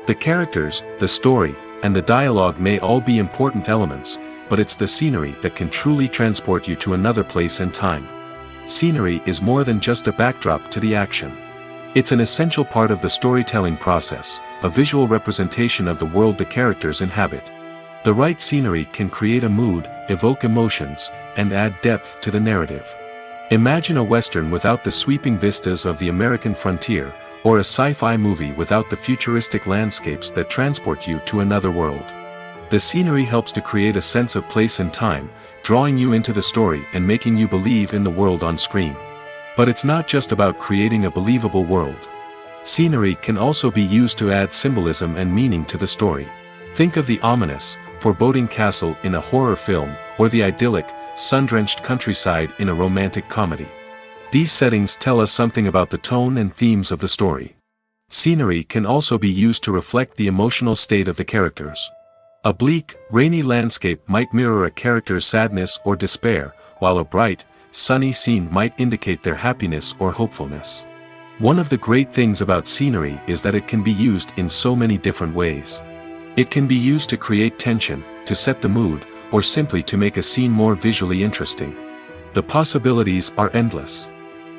The characters, the story, and the dialogue may all be important elements, but it's the scenery that can truly transport you to another place and time. Scenery is more than just a backdrop to the action. It's an essential part of the storytelling process, a visual representation of the world the characters inhabit. The right scenery can create a mood, evoke emotions, and add depth to the narrative. Imagine a Western without the sweeping vistas of the American frontier, or a sci-fi movie without the futuristic landscapes that transport you to another world. The scenery helps to create a sense of place and time, drawing you into the story and making you believe in the world on screen. But it's not just about creating a believable world. Scenery can also be used to add symbolism and meaning to the story. Think of the ominous, foreboding castle in a horror film, or the idyllic, sun-drenched countryside in a romantic comedy. These settings tell us something about the tone and themes of the story. Scenery can also be used to reflect the emotional state of the characters. A bleak, rainy landscape might mirror a character's sadness or despair, while a bright, sunny scene might indicate their happiness or hopefulness. One of the great things about scenery is that it can be used in so many different ways. It can be used to create tension, to set the mood, or simply to make a scene more visually interesting. The possibilities are endless.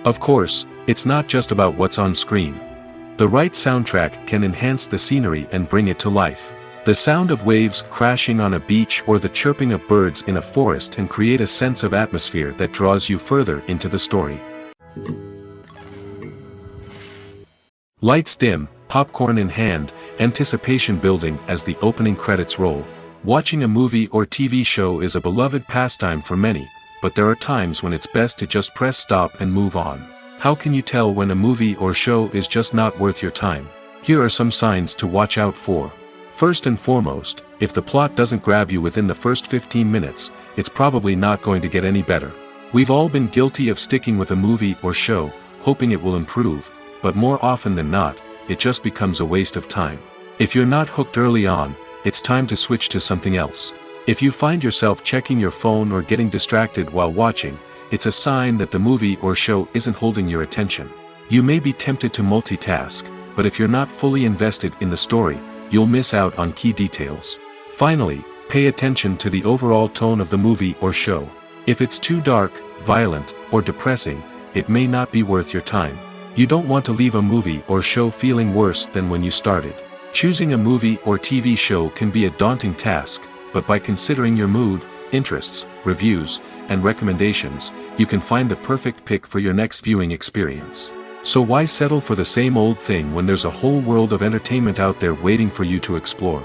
Of course, it's not just about what's on screen. The right soundtrack can enhance the scenery and bring it to life. The sound of waves crashing on a beach or the chirping of birds in a forest can create a sense of atmosphere that draws you further into the story. Lights dim, popcorn in hand, anticipation building as the opening credits roll. Watching a movie or TV show is a beloved pastime for many, but there are times when it's best to just press stop and move on. How can you tell when a movie or show is just not worth your time? Here are some signs to watch out for. First and foremost, if the plot doesn't grab you within the first 15 minutes, it's probably not going to get any better. We've all been guilty of sticking with a movie or show, hoping it will improve, but more often than not, it just becomes a waste of time. If you're not hooked early on, it's time to switch to something else. If you find yourself checking your phone or getting distracted while watching, it's a sign that the movie or show isn't holding your attention. You may be tempted to multitask, but if you're not fully invested in the story, you'll miss out on key details. Finally, pay attention to the overall tone of the movie or show. If it's too dark, violent, or depressing, it may not be worth your time. You don't want to leave a movie or show feeling worse than when you started. Choosing a movie or TV show can be a daunting task, but by considering your mood, interests, reviews, and recommendations, you can find the perfect pick for your next viewing experience. So why settle for the same old thing when there's a whole world of entertainment out there waiting for you to explore?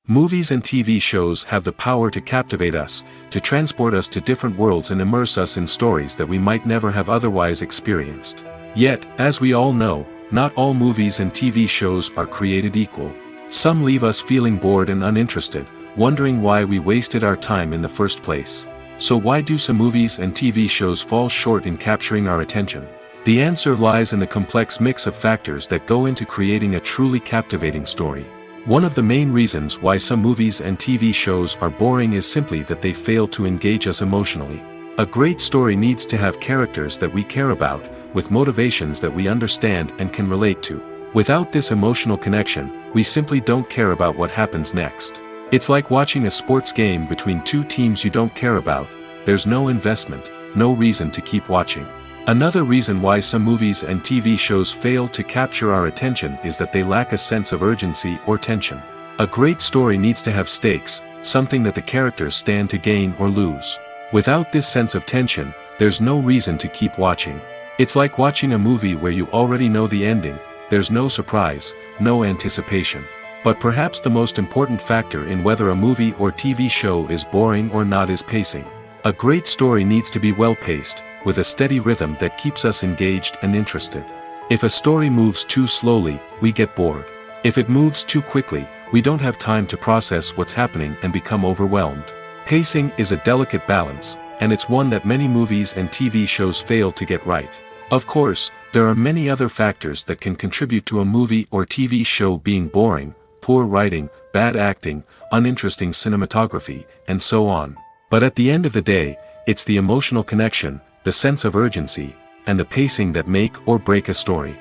Movies and TV shows have the power to captivate us, to transport us to different worlds and immerse us in stories that we might never have otherwise experienced. Yet, as we all know, not all movies and TV shows are created equal. Some leave us feeling bored and uninterested, wondering why we wasted our time in the first place. So why do some movies and TV shows fall short in capturing our attention? The answer lies in the complex mix of factors that go into creating a truly captivating story. One of the main reasons why some movies and TV shows are boring is simply that they fail to engage us emotionally. A great story needs to have characters that we care about, with motivations that we understand and can relate to. Without this emotional connection, we simply don't care about what happens next. It's like watching a sports game between two teams you don't care about. There's no investment, no reason to keep watching. Another reason why some movies and TV shows fail to capture our attention is that they lack a sense of urgency or tension. A great story needs to have stakes, something that the characters stand to gain or lose. Without this sense of tension, there's no reason to keep watching. It's like watching a movie where you already know the ending. There's no surprise, no anticipation. But perhaps the most important factor in whether a movie or TV show is boring or not is pacing. A great story needs to be well-paced, with a steady rhythm that keeps us engaged and interested. If a story moves too slowly, we get bored. If it moves too quickly, we don't have time to process what's happening and become overwhelmed. Pacing is a delicate balance, and it's one that many movies and TV shows fail to get right. Of course, there are many other factors that can contribute to a movie or TV show being boring: poor writing, bad acting, uninteresting cinematography, and so on. But at the end of the day, it's the emotional connection, the sense of urgency, and the pacing that make or break a story.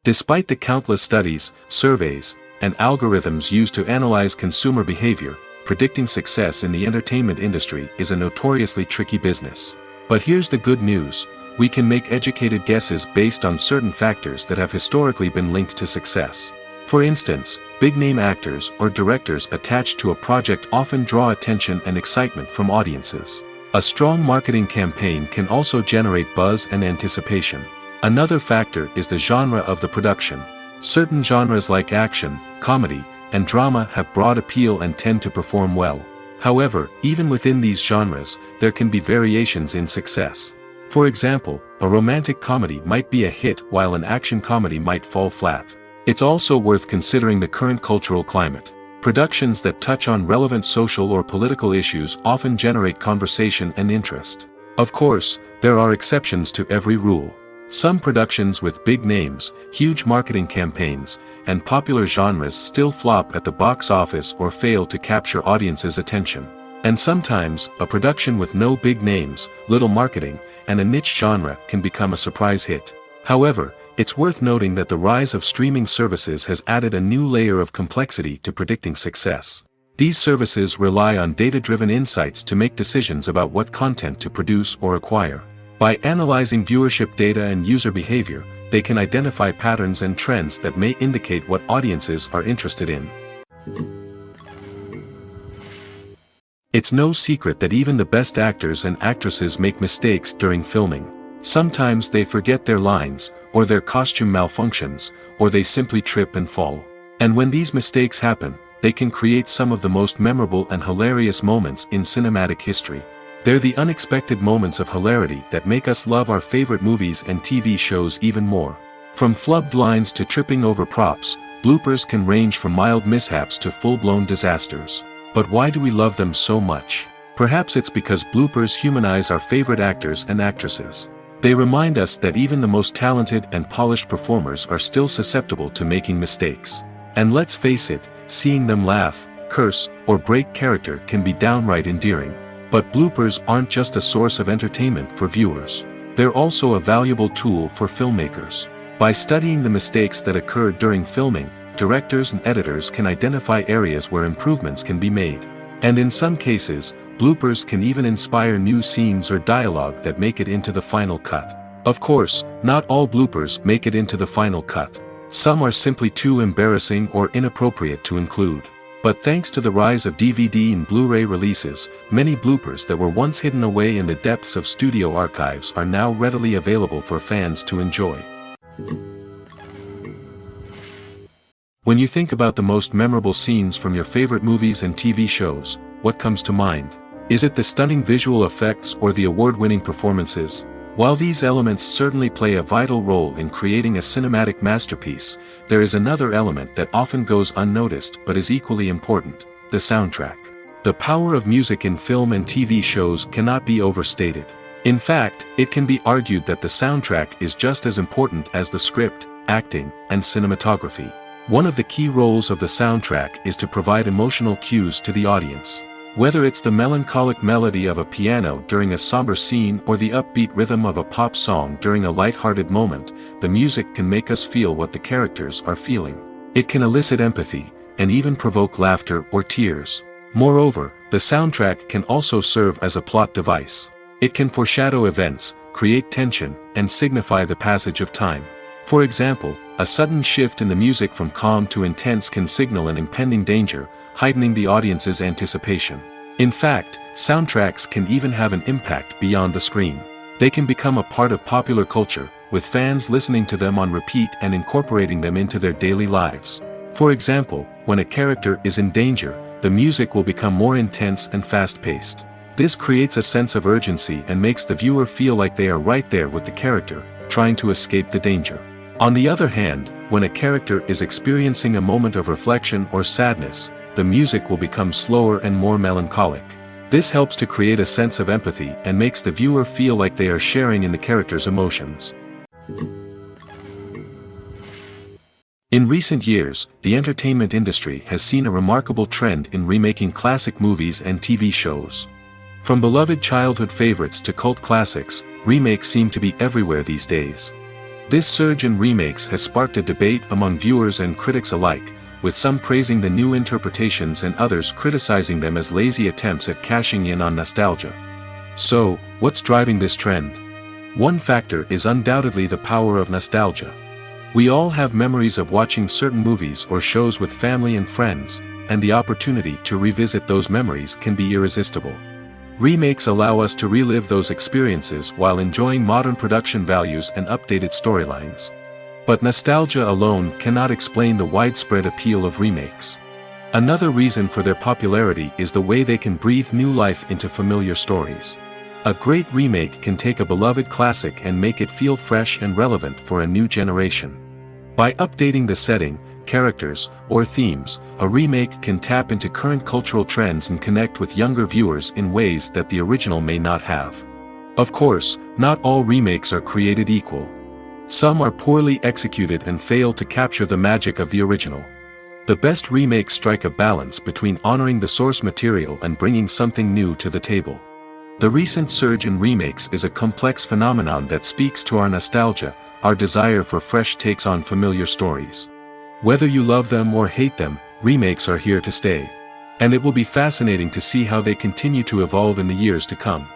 Despite the countless studies, surveys, and algorithms used to analyze consumer behavior, predicting success in the entertainment industry is a notoriously tricky business. But here's the good news: we can make educated guesses based on certain factors that have historically been linked to success. For instance, big-name actors or directors attached to a project often draw attention and excitement from audiences. A strong marketing campaign can also generate buzz and anticipation. Another factor is the genre of the production. Certain genres like action, comedy, and drama have broad appeal and tend to perform well. However, even within these genres, there can be variations in success. For example, a romantic comedy might be a hit while an action comedy might fall flat. It's also worth considering the current cultural climate. Productions that touch on relevant social or political issues often generate conversation and interest. Of course, there are exceptions to every rule. Some productions with big names, huge marketing campaigns, and popular genres still flop at the box office or fail to capture audiences' attention. And sometimes, a production with no big names, little marketing, and a niche genre can become a surprise hit. However, it's worth noting that the rise of streaming services has added a new layer of complexity to predicting success. These services rely on data-driven insights to make decisions about what content to produce or acquire. By analyzing viewership data and user behavior, they can identify patterns and trends that may indicate what audiences are interested in. It's no secret that even the best actors and actresses make mistakes during filming. Sometimes they forget their lines, or their costume malfunctions, or they simply trip and fall. And when these mistakes happen, they can create some of the most memorable and hilarious moments in cinematic history. They're the unexpected moments of hilarity that make us love our favorite movies and TV shows even more. From flubbed lines to tripping over props, bloopers can range from mild mishaps to full-blown disasters. But why do we love them so much? Perhaps it's because bloopers humanize our favorite actors and actresses. They remind us that even the most talented and polished performers are still susceptible to making mistakes. And let's face it, seeing them laugh, curse, or break character can be downright endearing. But bloopers aren't just a source of entertainment for viewers. They're also a valuable tool for filmmakers. By studying the mistakes that occurred during filming, directors and editors can identify areas where improvements can be made. And in some cases, bloopers can even inspire new scenes or dialogue that make it into the final cut. Of course, not all bloopers make it into the final cut. Some are simply too embarrassing or inappropriate to include. But thanks to the rise of DVD and Blu-ray releases, many bloopers that were once hidden away in the depths of studio archives are now readily available for fans to enjoy. When you think about the most memorable scenes from your favorite movies and TV shows, what comes to mind? Is it the stunning visual effects or the award-winning performances? While these elements certainly play a vital role in creating a cinematic masterpiece, there is another element that often goes unnoticed but is equally important: the soundtrack. The power of music in film and TV shows cannot be overstated. In fact, it can be argued that the soundtrack is just as important as the script, acting, and cinematography. One of the key roles of the soundtrack is to provide emotional cues to the audience. Whether it's the melancholic melody of a piano during a somber scene or the upbeat rhythm of a pop song during a light-hearted moment, the music can make us feel what the characters are feeling. It can elicit empathy, and even provoke laughter or tears. Moreover, the soundtrack can also serve as a plot device. It can foreshadow events, create tension, and signify the passage of time. For example, a sudden shift in the music from calm to intense can signal an impending danger, heightening the audience's anticipation. In fact, soundtracks can even have an impact beyond the screen. They can become a part of popular culture, with fans listening to them on repeat and incorporating them into their daily lives. For example, when a character is in danger, the music will become more intense and fast-paced. This creates a sense of urgency and makes the viewer feel like they are right there with the character, trying to escape the danger. On the other hand, when a character is experiencing a moment of reflection or sadness, the music will become slower and more melancholic. This helps to create a sense of empathy and makes the viewer feel like they are sharing in the character's emotions. In recent years, the entertainment industry has seen a remarkable trend in remaking classic movies and TV shows. From beloved childhood favorites to cult classics, remakes seem to be everywhere these days. This surge in remakes has sparked a debate among viewers and critics alike, with some praising the new interpretations and others criticizing them as lazy attempts at cashing in on nostalgia. So, what's driving this trend? One factor is undoubtedly the power of nostalgia. We all have memories of watching certain movies or shows with family and friends, and the opportunity to revisit those memories can be irresistible. Remakes allow us to relive those experiences while enjoying modern production values and updated storylines. But nostalgia alone cannot explain the widespread appeal of remakes. Another reason for their popularity is the way they can breathe new life into familiar stories. A great remake can take a beloved classic and make it feel fresh and relevant for a new generation. By updating the setting, characters, or themes, a remake can tap into current cultural trends and connect with younger viewers in ways that the original may not have. Of course, not all remakes are created equal. Some are poorly executed and fail to capture the magic of the original. The best remakes strike a balance between honoring the source material and bringing something new to the table. The recent surge in remakes is a complex phenomenon that speaks to our nostalgia, our desire for fresh takes on familiar stories. Whether you love them or hate them, remakes are here to stay. And it will be fascinating to see how they continue to evolve in the years to come.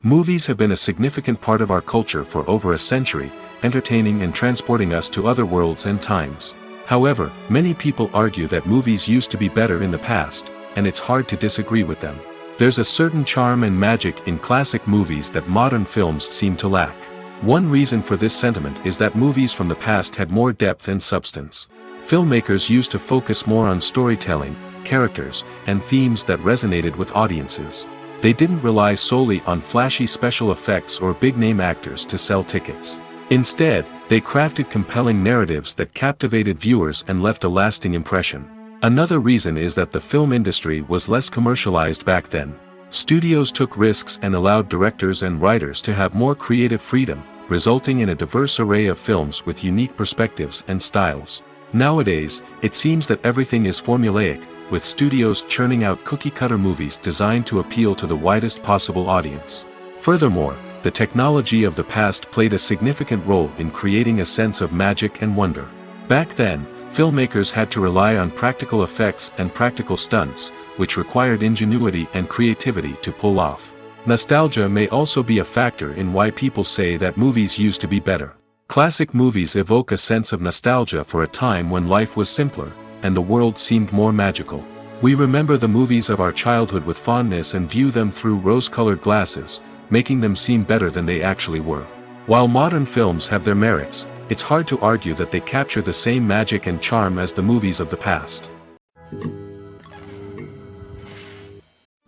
Movies have been a significant part of our culture for over a century, entertaining and transporting us to other worlds and times. However, many people argue that movies used to be better in the past, and it's hard to disagree with them. There's a certain charm and magic in classic movies that modern films seem to lack. One reason for this sentiment is that movies from the past had more depth and substance. Filmmakers used to focus more on storytelling, characters, and themes that resonated with audiences. They didn't rely solely on flashy special effects or big-name actors to sell tickets. Instead, they crafted compelling narratives that captivated viewers and left a lasting impression. Another reason is that the film industry was less commercialized back then. Studios took risks and allowed directors and writers to have more creative freedom, resulting in a diverse array of films with unique perspectives and styles. Nowadays, it seems that everything is formulaic, with studios churning out cookie-cutter movies designed to appeal to the widest possible audience. Furthermore, the technology of the past played a significant role in creating a sense of magic and wonder. Back then, filmmakers had to rely on practical effects and practical stunts, which required ingenuity and creativity to pull off. Nostalgia may also be a factor in why people say that movies used to be better. Classic movies evoke a sense of nostalgia for a time when life was simpler, and the world seemed more magical. We remember the movies of our childhood with fondness and view them through rose-colored glasses, making them seem better than they actually were. While modern films have their merits, it's hard to argue that they capture the same magic and charm as the movies of the past.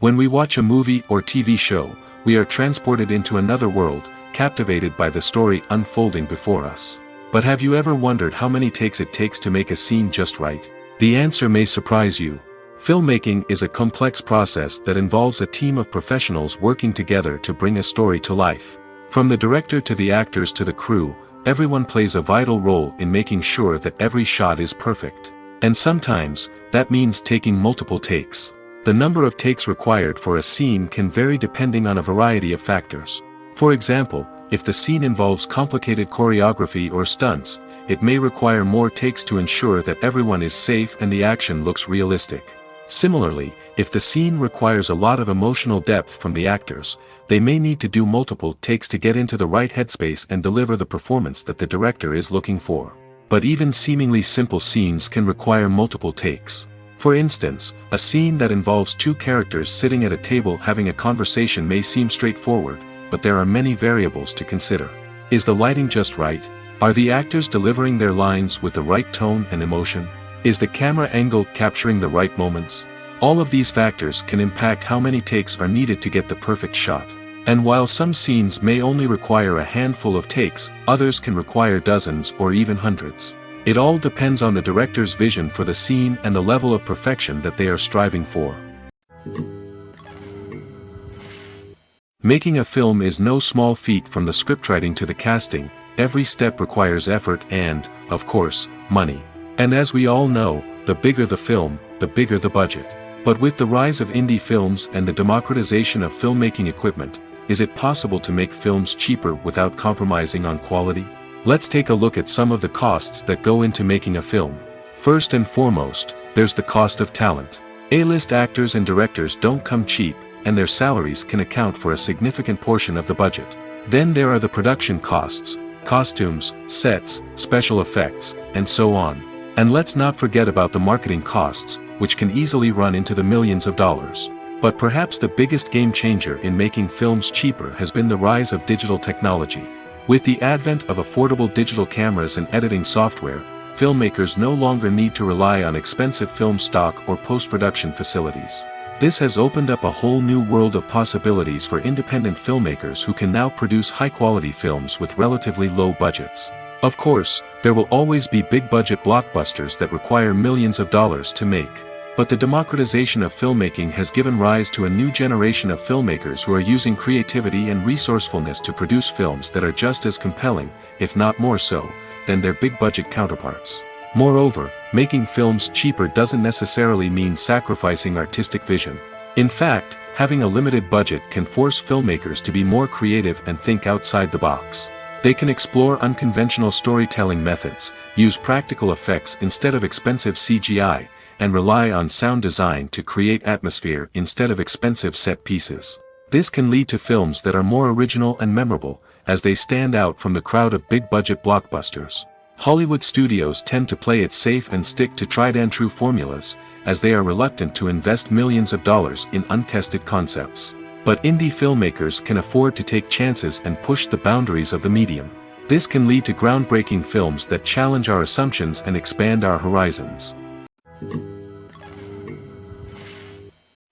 When we watch a movie or TV show, we are transported into another world, captivated by the story unfolding before us. But have you ever wondered how many takes it takes to make a scene just right? The answer may surprise you. Filmmaking is a complex process that involves a team of professionals working together to bring a story to life. From the director to the actors to the crew, everyone plays a vital role in making sure that every shot is perfect. And sometimes, that means taking multiple takes. The number of takes required for a scene can vary depending on a variety of factors. For example, if the scene involves complicated choreography or stunts, it may require more takes to ensure that everyone is safe and the action looks realistic. Similarly, if the scene requires a lot of emotional depth from the actors, they may need to do multiple takes to get into the right headspace and deliver the performance that the director is looking for. But even seemingly simple scenes can require multiple takes. For instance, a scene that involves two characters sitting at a table having a conversation may seem straightforward, but there are many variables to consider. Is the lighting just right? Are the actors delivering their lines with the right tone and emotion? Is the camera angle capturing the right moments? All of these factors can impact how many takes are needed to get the perfect shot. And while some scenes may only require a handful of takes, others can require dozens or even hundreds. It all depends on the director's vision for the scene and the level of perfection that they are striving for. Making a film is no small feat. From the scriptwriting to the casting, every step requires effort and, of course, money. And as we all know, the bigger the film, the bigger the budget. But with the rise of indie films and the democratization of filmmaking equipment, is it possible to make films cheaper without compromising on quality? Let's take a look at some of the costs that go into making a film. First and foremost, there's the cost of talent. A-list actors and directors don't come cheap, and their salaries can account for a significant portion of the budget. Then there are the production costs, costumes, sets, special effects, and so on. And let's not forget about the marketing costs, which can easily run into the millions of dollars. But perhaps the biggest game changer in making films cheaper has been the rise of digital technology. With the advent of affordable digital cameras and editing software, filmmakers no longer need to rely on expensive film stock or post-production facilities. This has opened up a whole new world of possibilities for independent filmmakers who can now produce high-quality films with relatively low budgets. Of course, there will always be big-budget blockbusters that require millions of dollars to make. But the democratization of filmmaking has given rise to a new generation of filmmakers who are using creativity and resourcefulness to produce films that are just as compelling, if not more so, than their big-budget counterparts. Moreover, making films cheaper doesn't necessarily mean sacrificing artistic vision. In fact, having a limited budget can force filmmakers to be more creative and think outside the box. They can explore unconventional storytelling methods, use practical effects instead of expensive CGI, and rely on sound design to create atmosphere instead of expensive set pieces. This can lead to films that are more original and memorable, as they stand out from the crowd of big-budget blockbusters. Hollywood studios tend to play it safe and stick to tried-and-true formulas, as they are reluctant to invest millions of dollars in untested concepts. But indie filmmakers can afford to take chances and push the boundaries of the medium. This can lead to groundbreaking films that challenge our assumptions and expand our horizons.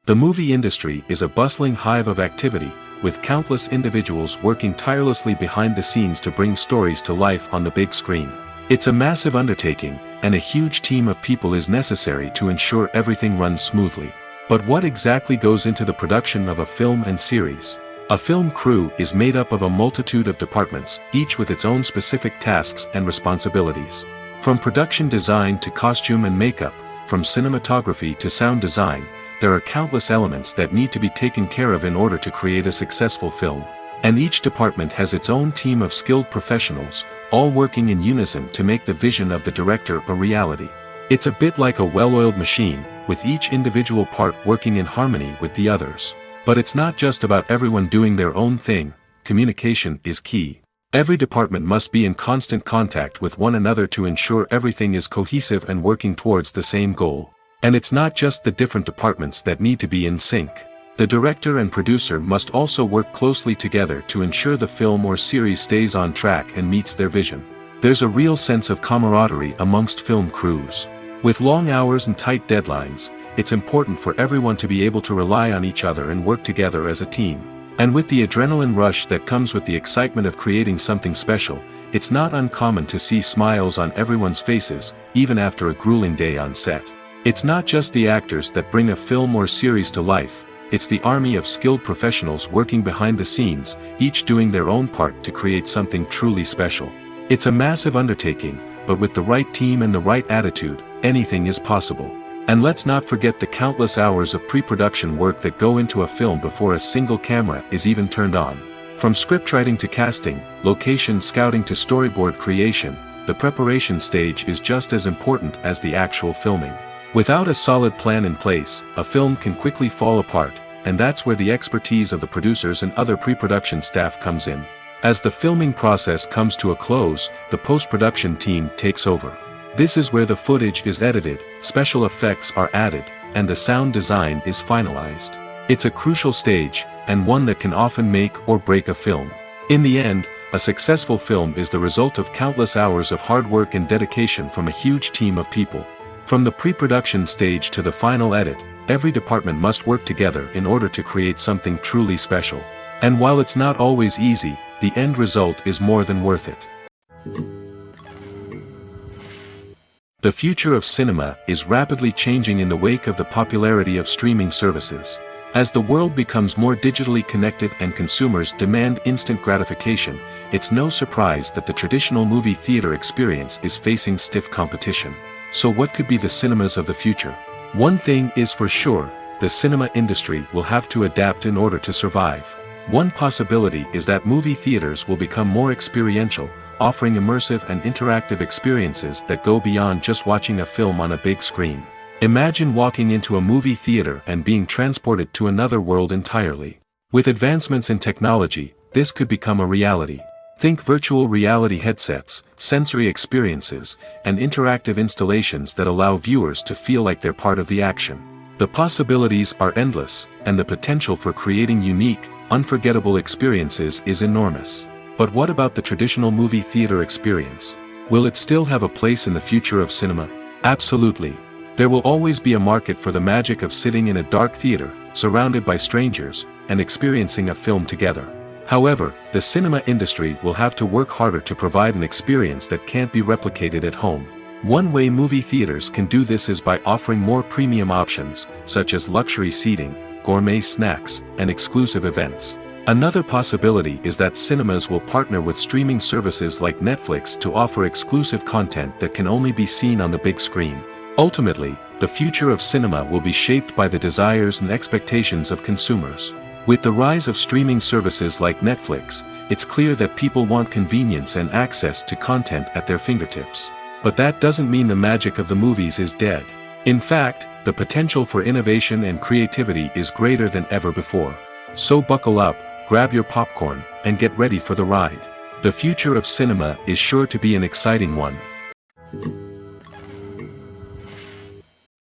The movie industry is a bustling hive of activity, with countless individuals working tirelessly behind the scenes to bring stories to life on the big screen. It's a massive undertaking, and a huge team of people is necessary to ensure everything runs smoothly. But what exactly goes into the production of a film and series? A film crew is made up of a multitude of departments, each with its own specific tasks and responsibilities. From production design to costume and makeup, from cinematography to sound design, there are countless elements that need to be taken care of in order to create a successful film. And each department has its own team of skilled professionals, all working in unison to make the vision of the director a reality. It's a bit like a well-oiled machine, with each individual part working in harmony with the others. But it's not just about everyone doing their own thing. Communication is key. Every department must be in constant contact with one another to ensure everything is cohesive and working towards the same goal. And it's not just the different departments that need to be in sync. The director and producer must also work closely together to ensure the film or series stays on track and meets their vision. There's a real sense of camaraderie amongst film crews. With long hours and tight deadlines, it's important for everyone to be able to rely on each other and work together as a team. And with the adrenaline rush that comes with the excitement of creating something special, it's not uncommon to see smiles on everyone's faces, even after a grueling day on set. It's not just the actors that bring a film or series to life, it's the army of skilled professionals working behind the scenes, each doing their own part to create something truly special. It's a massive undertaking, but with the right team and the right attitude, anything is possible. And let's not forget the countless hours of pre-production work that go into a film before a single camera is even turned on. From scriptwriting to casting, location scouting to storyboard creation, the preparation stage is just as important as the actual filming. Without a solid plan in place, a film can quickly fall apart, and that's where the expertise of the producers and other pre-production staff comes in. As the filming process comes to a close, the post-production team takes over. This is where the footage is edited, special effects are added, and the sound design is finalized. It's a crucial stage, and one that can often make or break a film. In the end, a successful film is the result of countless hours of hard work and dedication from a huge team of people. From the pre-production stage to the final edit, every department must work together in order to create something truly special. And while it's not always easy, the end result is more than worth it. The future of cinema is rapidly changing in the wake of the popularity of streaming services. As the world becomes more digitally connected and consumers demand instant gratification, it's no surprise that the traditional movie theater experience is facing stiff competition. So what could be the cinemas of the future? One thing is for sure, the cinema industry will have to adapt in order to survive. One possibility is that movie theaters will become more experiential, offering immersive and interactive experiences that go beyond just watching a film on a big screen. Imagine walking into a movie theater and being transported to another world entirely. With advancements in technology, this could become a reality. Think virtual reality headsets, sensory experiences, and interactive installations that allow viewers to feel like they're part of the action. The possibilities are endless, and the potential for creating unique, unforgettable experiences is enormous. But what about the traditional movie theater experience? Will it still have a place in the future of cinema? Absolutely. There will always be a market for the magic of sitting in a dark theater, surrounded by strangers, and experiencing a film together. However, the cinema industry will have to work harder to provide an experience that can't be replicated at home. One way movie theaters can do this is by offering more premium options, such as luxury seating, gourmet snacks, and exclusive events. Another possibility is that cinemas will partner with streaming services like Netflix to offer exclusive content that can only be seen on the big screen. Ultimately, the future of cinema will be shaped by the desires and expectations of consumers. With the rise of streaming services like Netflix, it's clear that people want convenience and access to content at their fingertips. But that doesn't mean the magic of the movies is dead. In fact, the potential for innovation and creativity is greater than ever before. So buckle up, grab your popcorn, and get ready for the ride. The future of cinema is sure to be an exciting one.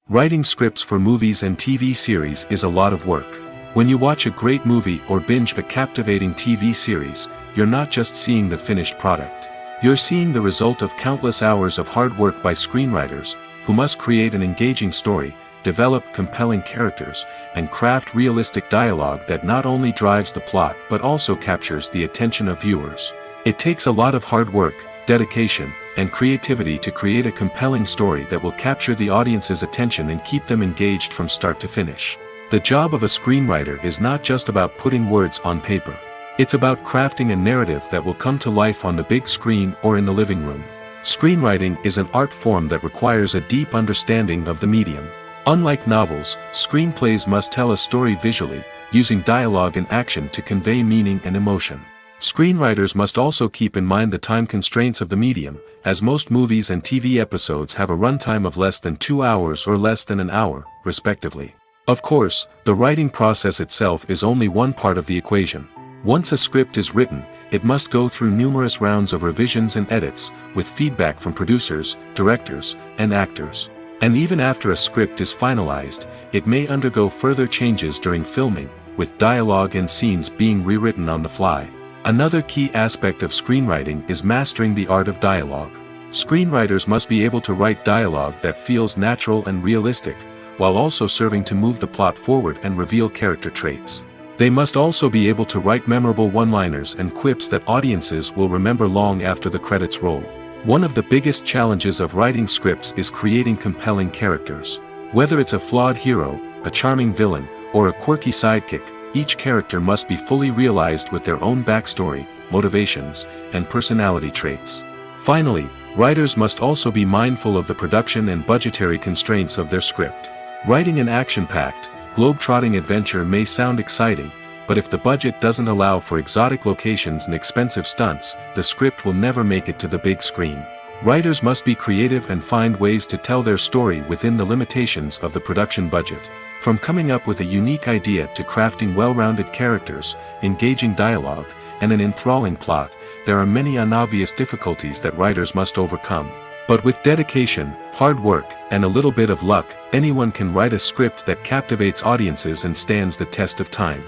Writing scripts for movies and TV series is a lot of work. When you watch a great movie or binge a captivating TV series, you're not just seeing the finished product. You're seeing the result of countless hours of hard work by screenwriters, who must create an engaging story, develop compelling characters, and craft realistic dialogue that not only drives the plot but also captures the attention of viewers. It takes a lot of hard work, dedication, and creativity to create a compelling story that will capture the audience's attention and keep them engaged from start to finish. The job of a screenwriter is not just about putting words on paper. It's about crafting a narrative that will come to life on the big screen or in the living room. Screenwriting is an art form that requires a deep understanding of the medium. Unlike novels, screenplays must tell a story visually, using dialogue and action to convey meaning and emotion. Screenwriters must also keep in mind the time constraints of the medium, as most movies and TV episodes have a runtime of less than 2 hours or less than an hour, respectively. Of course, the writing process itself is only one part of the equation. Once a script is written, it must go through numerous rounds of revisions and edits, with feedback from producers, directors, and actors. And even after a script is finalized, it may undergo further changes during filming, with dialogue and scenes being rewritten on the fly. Another key aspect of screenwriting is mastering the art of dialogue. Screenwriters must be able to write dialogue that feels natural and realistic, while also serving to move the plot forward and reveal character traits. They must also be able to write memorable one-liners and quips that audiences will remember long after the credits roll. One of the biggest challenges of writing scripts is creating compelling characters. Whether it's a flawed hero, a charming villain, or a quirky sidekick, each character must be fully realized with their own backstory, motivations, and personality traits. Finally, writers must also be mindful of the production and budgetary constraints of their script. Writing an action-packed, globe-trotting adventure may sound exciting, but if the budget doesn't allow for exotic locations and expensive stunts, the script will never make it to the big screen. Writers must be creative and find ways to tell their story within the limitations of the production budget. From coming up with a unique idea to crafting well-rounded characters, engaging dialogue, and an enthralling plot, there are many unobvious difficulties that writers must overcome. But with dedication, hard work, and a little bit of luck, anyone can write a script that captivates audiences and stands the test of time.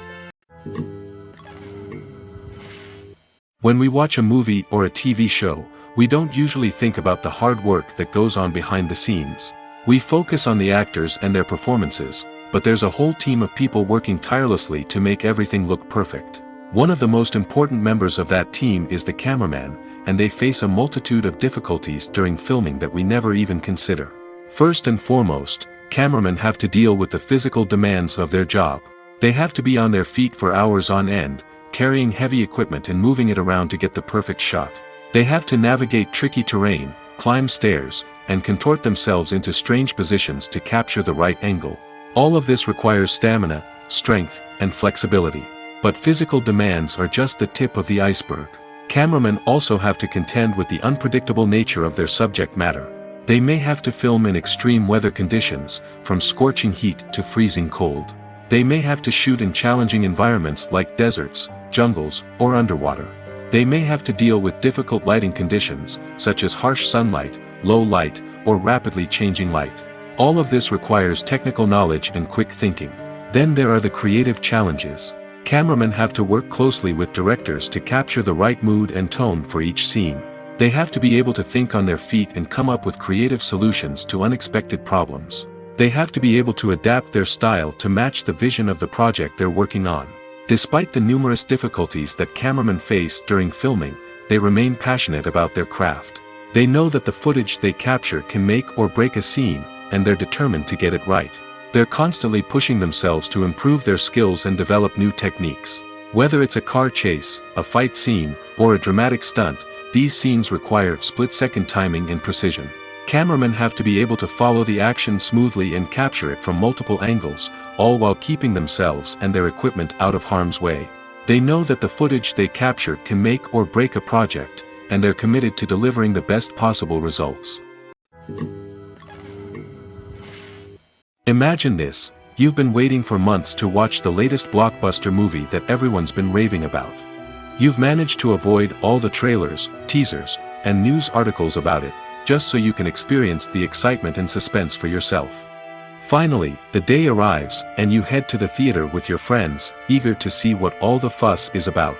When we watch a movie or a TV show, we don't usually think about the hard work that goes on behind the scenes. We focus on the actors and their performances, but there's a whole team of people working tirelessly to make everything look perfect. One of the most important members of that team is the cameraman, and they face a multitude of difficulties during filming that we never even consider. First and foremost, cameramen have to deal with the physical demands of their job. They have to be on their feet for hours on end, carrying heavy equipment and moving it around to get the perfect shot. They have to navigate tricky terrain, climb stairs, and contort themselves into strange positions to capture the right angle. All of this requires stamina, strength, and flexibility. But physical demands are just the tip of the iceberg. Cameramen also have to contend with the unpredictable nature of their subject matter. They may have to film in extreme weather conditions, from scorching heat to freezing cold. They may have to shoot in challenging environments like deserts, jungles, or underwater. They may have to deal with difficult lighting conditions, such as harsh sunlight, low light, or rapidly changing light. All of this requires technical knowledge and quick thinking. Then there are the creative challenges. Cameramen have to work closely with directors to capture the right mood and tone for each scene. They have to be able to think on their feet and come up with creative solutions to unexpected problems. They have to be able to adapt their style to match the vision of the project they're working on. Despite the numerous difficulties that cameramen face during filming, they remain passionate about their craft. They know that the footage they capture can make or break a scene, and they're determined to get it right. They're constantly pushing themselves to improve their skills and develop new techniques. Whether it's a car chase, a fight scene, or a dramatic stunt, these scenes require split-second timing and precision. Cameramen have to be able to follow the action smoothly and capture it from multiple angles, all while keeping themselves and their equipment out of harm's way. They know that the footage they capture can make or break a project, and they're committed to delivering the best possible results. Imagine this: you've been waiting for months to watch the latest blockbuster movie that everyone's been raving about. You've managed to avoid all the trailers, teasers, and news articles about it, just so you can experience the excitement and suspense for yourself. Finally, the day arrives, and you head to the theater with your friends, eager to see what all the fuss is about.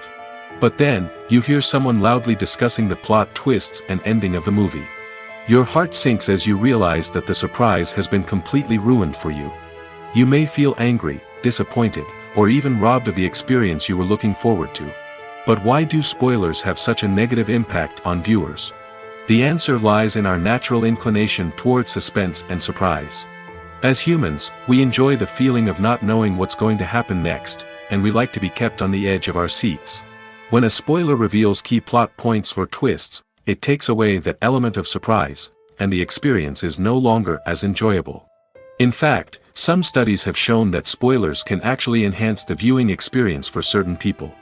But then, you hear someone loudly discussing the plot twists and ending of the movie. Your heart sinks as you realize that the surprise has been completely ruined for you. You may feel angry, disappointed, or even robbed of the experience you were looking forward to. But why do spoilers have such a negative impact on viewers? The answer lies in our natural inclination toward suspense and surprise. As humans, we enjoy the feeling of not knowing what's going to happen next, and we like to be kept on the edge of our seats. When a spoiler reveals key plot points or twists, it takes away that element of surprise, and the experience is no longer as enjoyable. In fact, some studies have shown that spoilers can actually enhance the viewing experience for certain people.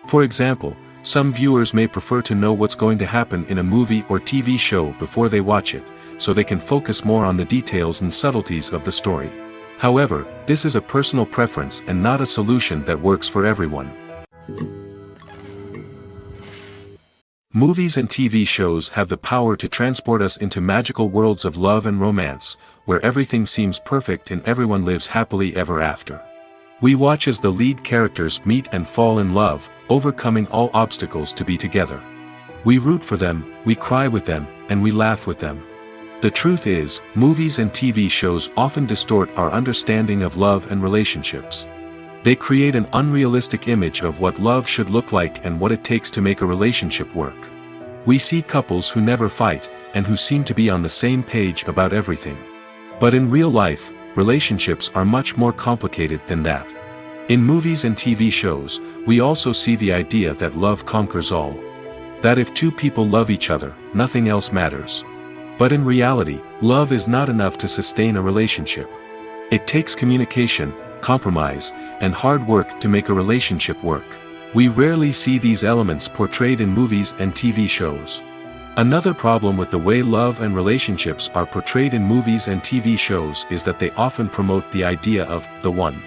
For example, some viewers may prefer to know what's going to happen in a movie or TV show before they watch it, so they can focus more on the details and subtleties of the story. However, this is a personal preference and not a solution that works for everyone. Movies and TV shows have the power to transport us into magical worlds of love and romance, where everything seems perfect and everyone lives happily ever after. We watch as the lead characters meet and fall in love, overcoming all obstacles to be together. We root for them, we cry with them, and we laugh with them. The truth is, movies and TV shows often distort our understanding of love and relationships. They create an unrealistic image of what love should look like and what it takes to make a relationship work. We see couples who never fight, and who seem to be on the same page about everything. But in real life, relationships are much more complicated than that. In movies and TV shows, we also see the idea that love conquers all. That if two people love each other, nothing else matters. But in reality, love is not enough to sustain a relationship. It takes communication, compromise, and hard work to make a relationship work. We rarely see these elements portrayed in movies and TV shows. Another problem with the way love and relationships are portrayed in movies and TV shows is that they often promote the idea of the one.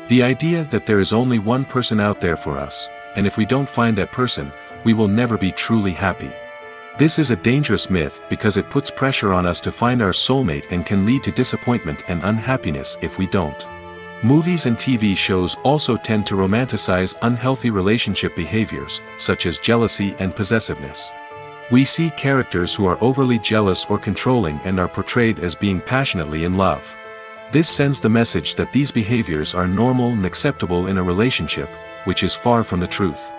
The idea that there is only one person out there for us, and if we don't find that person, we will never be truly happy. This is a dangerous myth because it puts pressure on us to find our soulmate and can lead to disappointment and unhappiness if we don't. Movies and TV shows also tend to romanticize unhealthy relationship behaviors, such as jealousy and possessiveness. We see characters who are overly jealous or controlling and are portrayed as being passionately in love. This sends the message that these behaviors are normal and acceptable in a relationship, which is far from the truth.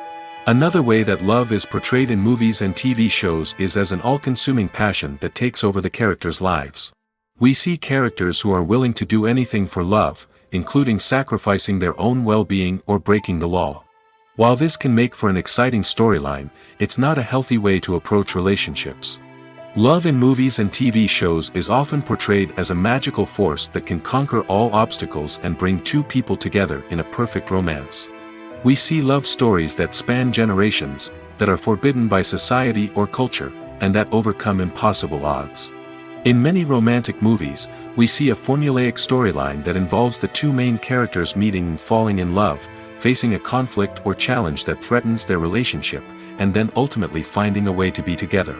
Another way that love is portrayed in movies and TV shows is as an all-consuming passion that takes over the characters' lives. We see characters who are willing to do anything for love, including sacrificing their own well-being or breaking the law. While this can make for an exciting storyline, it's not a healthy way to approach relationships. Love in movies and TV shows is often portrayed as a magical force that can conquer all obstacles and bring two people together in a perfect romance. We see love stories that span generations, that are forbidden by society or culture, and that overcome impossible odds. In many romantic movies, we see a formulaic storyline that involves the two main characters meeting and falling in love, facing a conflict or challenge that threatens their relationship, and then ultimately finding a way to be together.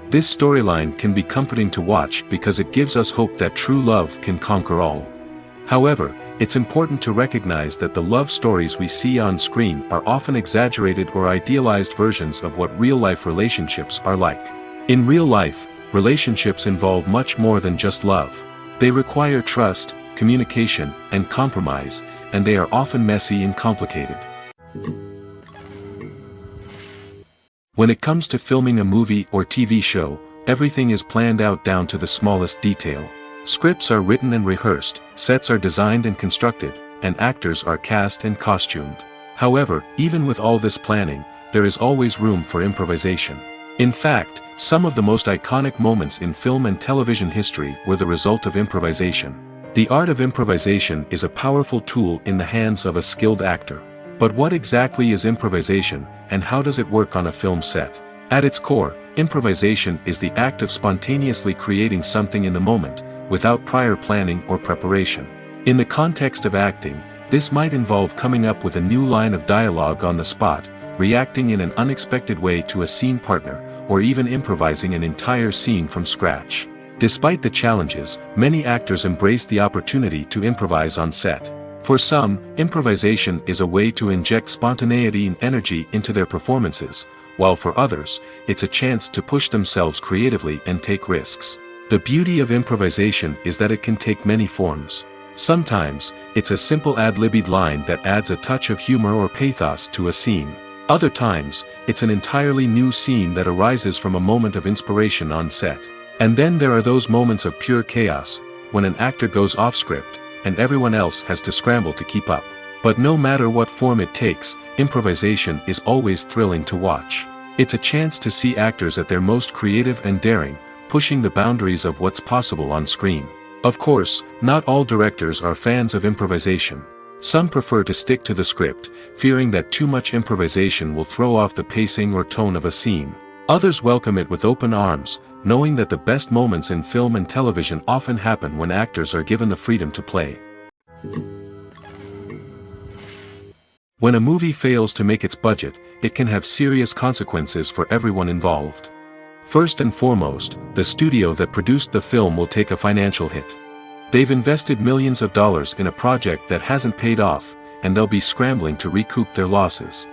This storyline can be comforting to watch because it gives us hope that true love can conquer all. However, it's important to recognize that the love stories we see on screen are often exaggerated or idealized versions of what real-life relationships are like. In real life, relationships involve much more than just love. They require trust, communication, and compromise, and they are often messy and complicated. When it comes to filming a movie or TV show, everything is planned out down to the smallest detail. Scripts are written and rehearsed, sets are designed and constructed, and actors are cast and costumed. However, even with all this planning, there is always room for improvisation. In fact, some of the most iconic moments in film and television history were the result of improvisation. The art of improvisation is a powerful tool in the hands of a skilled actor. But what exactly is improvisation, and how does it work on a film set? At its core, improvisation is the act of spontaneously creating something in the moment, without prior planning or preparation. In the context of acting, this might involve coming up with a new line of dialogue on the spot, reacting in an unexpected way to a scene partner, or even improvising an entire scene from scratch. Despite the challenges, many actors embrace the opportunity to improvise on set. For some, improvisation is a way to inject spontaneity and energy into their performances, while for others, it's a chance to push themselves creatively and take risks. The beauty of improvisation is that it can take many forms. Sometimes, it's a simple ad-libbed line that adds a touch of humor or pathos to a scene. Other times, it's an entirely new scene that arises from a moment of inspiration on set. And then there are those moments of pure chaos, when an actor goes off script, and everyone else has to scramble to keep up. But no matter what form it takes, improvisation is always thrilling to watch. It's a chance to see actors at their most creative and daring, pushing the boundaries of what's possible on screen. Of course, not all directors are fans of improvisation. Some prefer to stick to the script, fearing that too much improvisation will throw off the pacing or tone of a scene. Others welcome it with open arms, knowing that the best moments in film and television often happen when actors are given the freedom to play. When a movie fails to make its budget, it can have serious consequences for everyone involved. First and foremost, the studio that produced the film will take a financial hit. They've invested millions of dollars in a project that hasn't paid off, and they'll be scrambling to recoup their losses.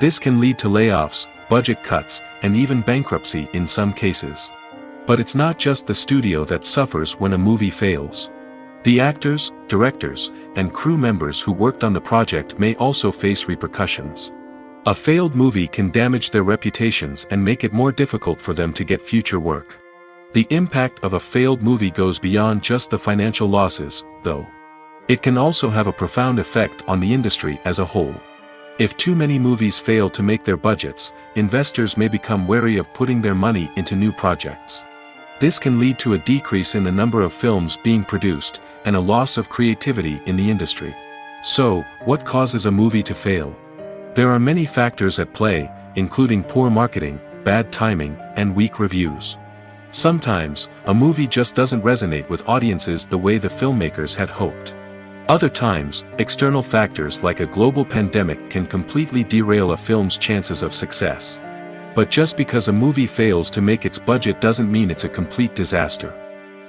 This can lead to layoffs, budget cuts, and even bankruptcy in some cases. But it's not just the studio that suffers when a movie fails. The actors, directors, and crew members who worked on the project may also face repercussions. A failed movie can damage their reputations and make it more difficult for them to get future work. The impact of a failed movie goes beyond just the financial losses, though. It can also have a profound effect on the industry as a whole. If too many movies fail to make their budgets, investors may become wary of putting their money into new projects. This can lead to a decrease in the number of films being produced, and a loss of creativity in the industry. So, what causes a movie to fail? There are many factors at play, including poor marketing, bad timing, and weak reviews. Sometimes, a movie just doesn't resonate with audiences the way the filmmakers had hoped. Other times, external factors like a global pandemic can completely derail a film's chances of success. But just because a movie fails to make its budget doesn't mean it's a complete disaster.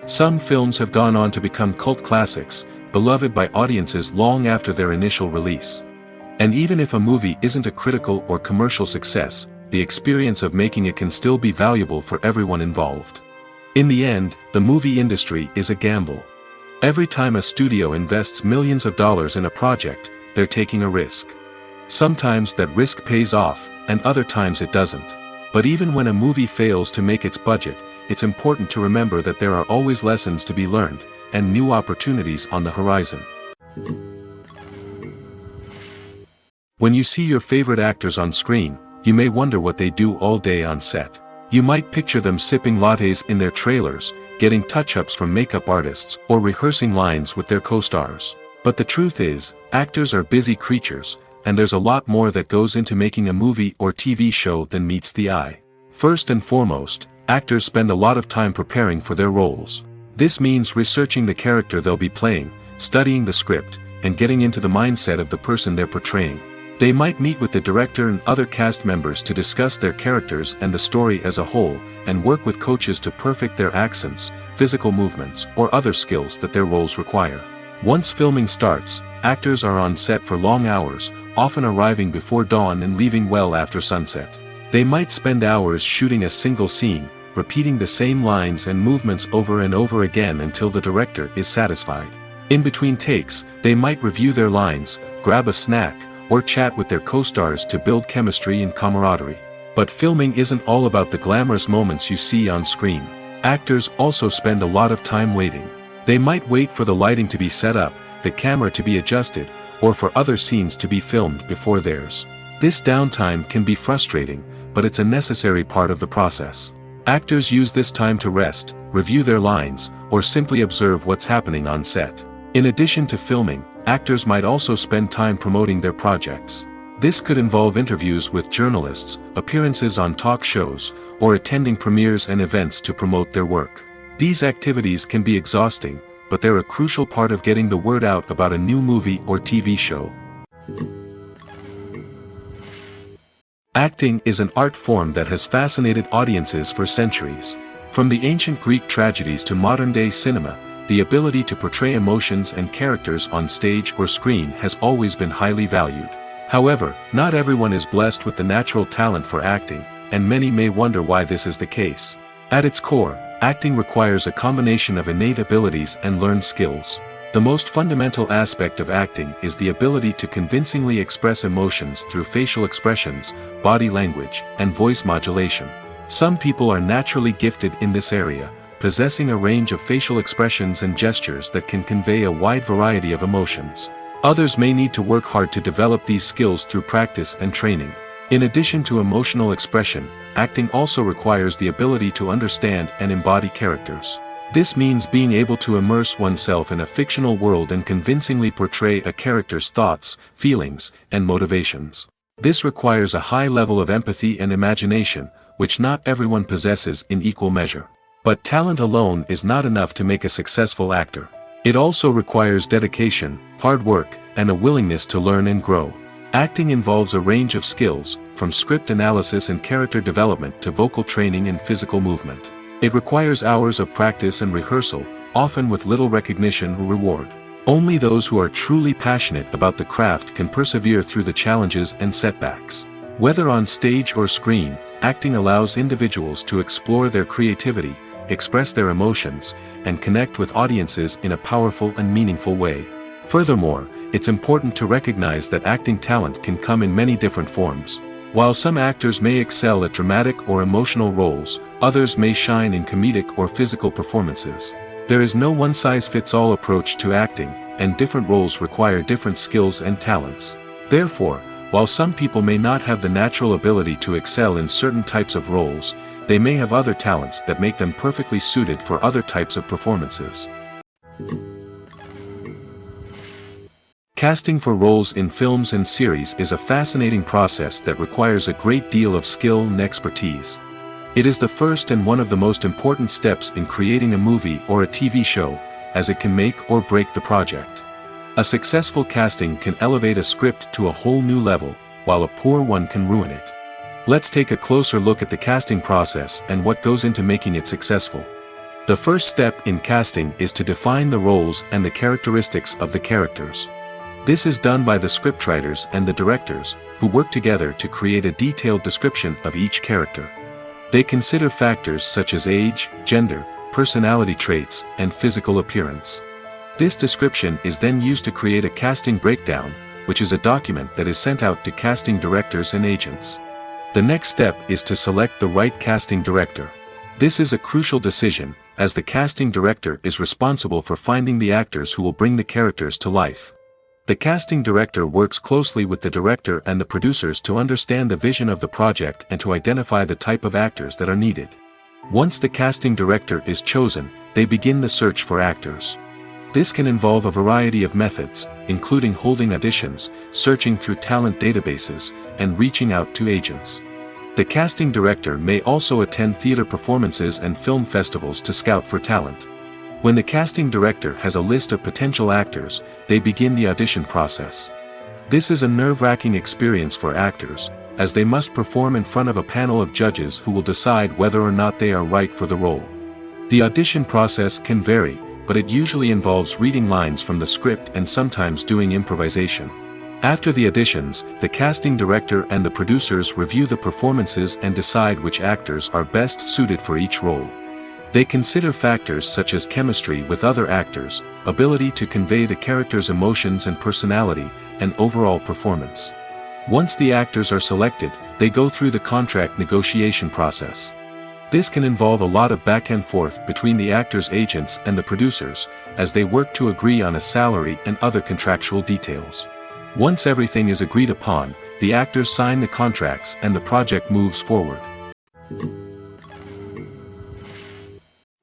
Some films have gone on to become cult classics, beloved by audiences long after their initial release. And even if a movie isn't a critical or commercial success, the experience of making it can still be valuable for everyone involved. In the end, the movie industry is a gamble. Every time a studio invests millions of dollars in a project, they're taking a risk. Sometimes that risk pays off, and other times it doesn't. But even when a movie fails to make its budget, it's important to remember that there are always lessons to be learned, and new opportunities on the horizon. When you see your favorite actors on screen, you may wonder what they do all day on set. You might picture them sipping lattes in their trailers, getting touch-ups from makeup artists, or rehearsing lines with their co-stars. But the truth is, actors are busy creatures, and there's a lot more that goes into making a movie or TV show than meets the eye. First and foremost, actors spend a lot of time preparing for their roles. This means researching the character they'll be playing, studying the script, and getting into the mindset of the person they're portraying. They might meet with the director and other cast members to discuss their characters and the story as a whole, and work with coaches to perfect their accents, physical movements, or other skills that their roles require. Once filming starts, actors are on set for long hours, often arriving before dawn and leaving well after sunset. They might spend hours shooting a single scene, repeating the same lines and movements over and over again until the director is satisfied. In between takes, they might review their lines, grab a snack, or chat with their co-stars to build chemistry and camaraderie. But filming isn't all about the glamorous moments you see on screen. Actors also spend a lot of time waiting. They might wait for the lighting to be set up, the camera to be adjusted, or for other scenes to be filmed before theirs. This downtime can be frustrating, but it's a necessary part of the process. Actors use this time to rest, review their lines, or simply observe what's happening on set. In addition to filming, actors might also spend time promoting their projects. This could involve interviews with journalists, appearances on talk shows, or attending premieres and events to promote their work. These activities can be exhausting, but they're a crucial part of getting the word out about a new movie or TV show. Acting is an art form that has fascinated audiences for centuries. From the ancient Greek tragedies to modern-day cinema, the ability to portray emotions and characters on stage or screen has always been highly valued. However, not everyone is blessed with the natural talent for acting, and many may wonder why this is the case. At its core, acting requires a combination of innate abilities and learned skills. The most fundamental aspect of acting is the ability to convincingly express emotions through facial expressions, body language, and voice modulation. Some people are naturally gifted in this area, possessing a range of facial expressions and gestures that can convey a wide variety of emotions. Others may need to work hard to develop these skills through practice and training. In addition to emotional expression, acting also requires the ability to understand and embody characters. This means being able to immerse oneself in a fictional world and convincingly portray a character's thoughts, feelings, and motivations. This requires a high level of empathy and imagination, which not everyone possesses in equal measure. But talent alone is not enough to make a successful actor. It also requires dedication, hard work, and a willingness to learn and grow. Acting involves a range of skills, from script analysis and character development to vocal training and physical movement. It requires hours of practice and rehearsal, often with little recognition or reward. Only those who are truly passionate about the craft can persevere through the challenges and setbacks. Whether on stage or screen, acting allows individuals to explore their creativity, express their emotions, and connect with audiences in a powerful and meaningful way. Furthermore, it's important to recognize that acting talent can come in many different forms. While some actors may excel at dramatic or emotional roles, others may shine in comedic or physical performances. There is no one-size-fits-all approach to acting, and different roles require different skills and talents. Therefore, while some people may not have the natural ability to excel in certain types of roles, they may have other talents that make them perfectly suited for other types of performances. Casting for roles in films and series is a fascinating process that requires a great deal of skill and expertise. It is the first and one of the most important steps in creating a movie or a TV show, as it can make or break the project. A successful casting can elevate a script to a whole new level, while a poor one can ruin it. Let's take a closer look at the casting process and what goes into making it successful. The first step in casting is to define the roles and the characteristics of the characters. This is done by the scriptwriters and the directors, who work together to create a detailed description of each character. They consider factors such as age, gender, personality traits, and physical appearance. This description is then used to create a casting breakdown, which is a document that is sent out to casting directors and agents. The next step is to select the right casting director. This is a crucial decision, as the casting director is responsible for finding the actors who will bring the characters to life. The casting director works closely with the director and the producers to understand the vision of the project and to identify the type of actors that are needed. Once the casting director is chosen, they begin the search for actors. This can involve a variety of methods, including holding auditions, searching through talent databases, and reaching out to agents. The casting director may also attend theater performances and film festivals to scout for talent. When the casting director has a list of potential actors, they begin the audition process. This is a nerve-wracking experience for actors, as they must perform in front of a panel of judges who will decide whether or not they are right for the role. The audition process can vary, but it usually involves reading lines from the script and sometimes doing improvisation. After the auditions, the casting director and the producers review the performances and decide which actors are best suited for each role. They consider factors such as chemistry with other actors, ability to convey the character's emotions and personality, and overall performance. Once the actors are selected, they go through the contract negotiation process. This can involve a lot of back and forth between the actors' agents and the producers, as they work to agree on a salary and other contractual details. Once everything is agreed upon, the actors sign the contracts and the project moves forward.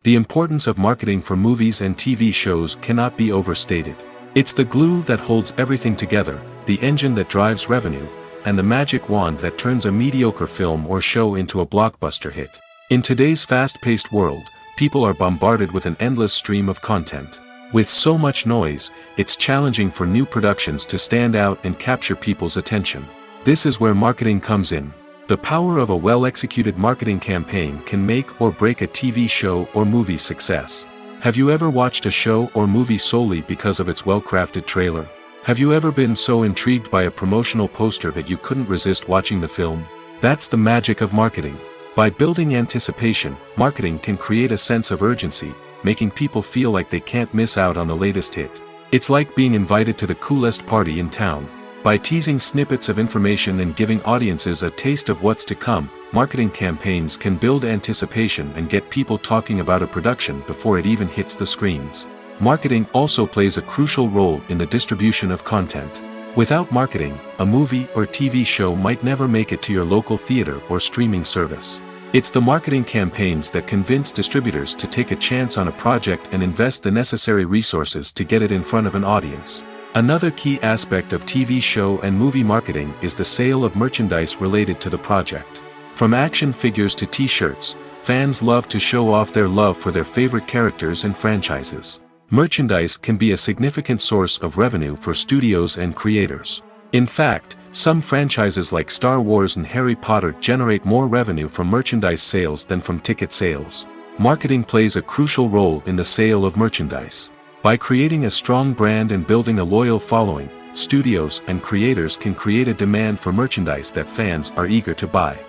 The importance of marketing for movies and TV shows cannot be overstated. It's the glue that holds everything together, the engine that drives revenue, and the magic wand that turns a mediocre film or show into a blockbuster hit. In today's fast-paced world, people are bombarded with an endless stream of content. With so much noise, it's challenging for new productions to stand out and capture people's attention. This is where marketing comes in. The power of a well-executed marketing campaign can make or break a TV show or movie's success. Have you ever watched a show or movie solely because of its well-crafted trailer? Have you ever been so intrigued by a promotional poster that you couldn't resist watching the film? That's the magic of marketing. By building anticipation, marketing can create a sense of urgency, making people feel like they can't miss out on the latest hit. It's like being invited to the coolest party in town. By teasing snippets of information and giving audiences a taste of what's to come, marketing campaigns can build anticipation and get people talking about a production before it even hits the screens. Marketing also plays a crucial role in the distribution of content. Without marketing, a movie or TV show might never make it to your local theater or streaming service. It's the marketing campaigns that convince distributors to take a chance on a project and invest the necessary resources to get it in front of an audience. Another key aspect of TV show and movie marketing is the sale of merchandise related to the project. From action figures to t-shirts, fans love to show off their love for their favorite characters and franchises. Merchandise can be a significant source of revenue for studios and creators. In fact, Some franchises like Star Wars and Harry Potter generate more revenue from merchandise sales than from ticket sales. Marketing plays a crucial role in the sale of merchandise. By creating a strong brand and building a loyal following, studios and creators can create a demand for merchandise that fans are eager to buy.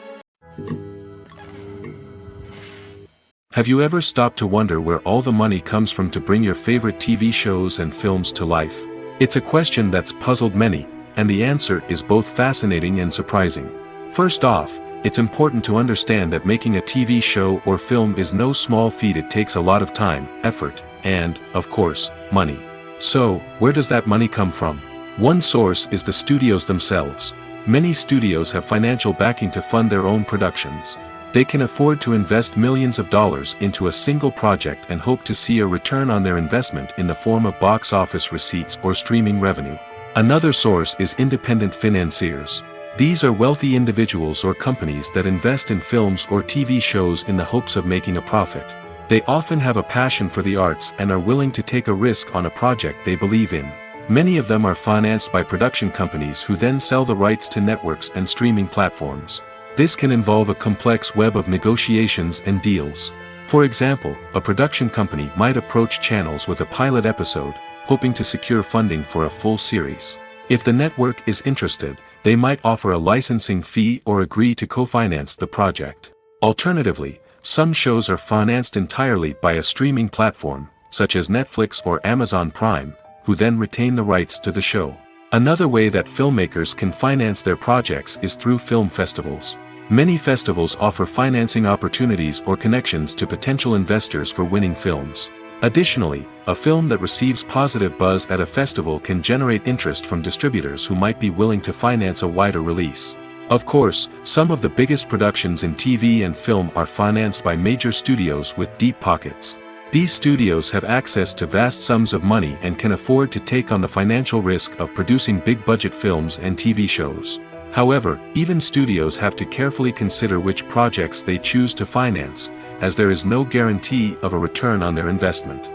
Have you ever stopped to wonder where all the money comes from to bring your favorite TV shows and films to life? It's a question that's puzzled many, and the answer is both fascinating and surprising. First off, it's important to understand that making a TV show or film is no small feat. It takes a lot of time, effort, and, of course, money. So, where does that money come from? One source is the studios themselves. Many studios have financial backing to fund their own productions. They can afford to invest millions of dollars into a single project and hope to see a return on their investment in the form of box office receipts or streaming revenue. Another source is independent financiers. These are wealthy individuals or companies that invest in films or TV shows in the hopes of making a profit. They often have a passion for the arts and are willing to take a risk on a project they believe in. Many of them are financed by production companies who then sell the rights to networks and streaming platforms. This can involve a complex web of negotiations and deals. For example, a production company might approach channels with a pilot episode, hoping to secure funding for a full series. If the network is interested, they might offer a licensing fee or agree to co-finance the project. Alternatively, some shows are financed entirely by a streaming platform, such as Netflix or Amazon Prime, who then retain the rights to the show. Another way that filmmakers can finance their projects is through film festivals. Many festivals offer financing opportunities or connections to potential investors for winning films. Additionally, a film that receives positive buzz at a festival can generate interest from distributors who might be willing to finance a wider release. Of course, some of the biggest productions in TV and film are financed by major studios with deep pockets. These studios have access to vast sums of money and can afford to take on the financial risk of producing big-budget films and TV shows. However, even studios have to carefully consider which projects they choose to finance, as there is no guarantee of a return on their investment.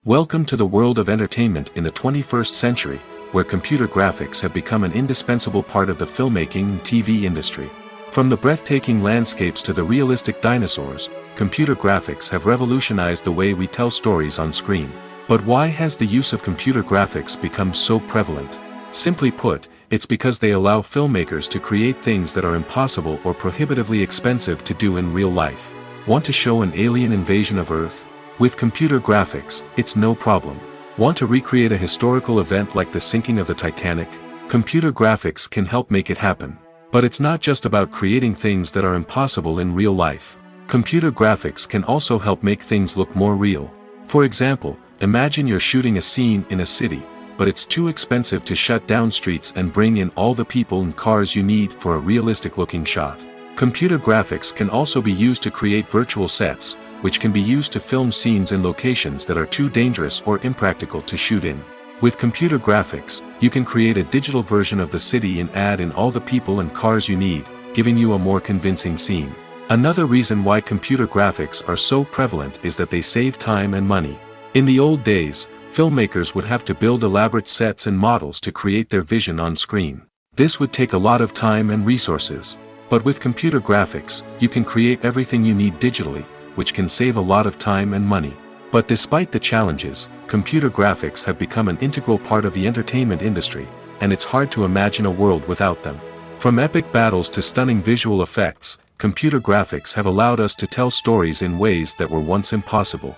Welcome to the world of entertainment in the 21st century, where computer graphics have become an indispensable part of the filmmaking and TV industry. From the breathtaking landscapes to the realistic dinosaurs, computer graphics have revolutionized the way we tell stories on screen. But why has the use of computer graphics become so prevalent? Simply put, it's because they allow filmmakers to create things that are impossible or prohibitively expensive to do in real life. Want to show an alien invasion of Earth? With computer graphics, it's no problem. Want to recreate a historical event like the sinking of the Titanic? Computer graphics can help make it happen. But it's not just about creating things that are impossible in real life. Computer graphics can also help make things look more real. For example, imagine you're shooting a scene in a city, but it's too expensive to shut down streets and bring in all the people and cars you need for a realistic-looking shot. Computer graphics can also be used to create virtual sets, which can be used to film scenes in locations that are too dangerous or impractical to shoot in. With computer graphics, you can create a digital version of the city and add in all the people and cars you need, giving you a more convincing scene. Another reason why computer graphics are so prevalent is that they save time and money. In the old days, filmmakers would have to build elaborate sets and models to create their vision on screen. This would take a lot of time and resources. But with computer graphics, you can create everything you need digitally, which can save a lot of time and money. But despite the challenges, computer graphics have become an integral part of the entertainment industry, and it's hard to imagine a world without them. From epic battles to stunning visual effects, computer graphics have allowed us to tell stories in ways that were once impossible.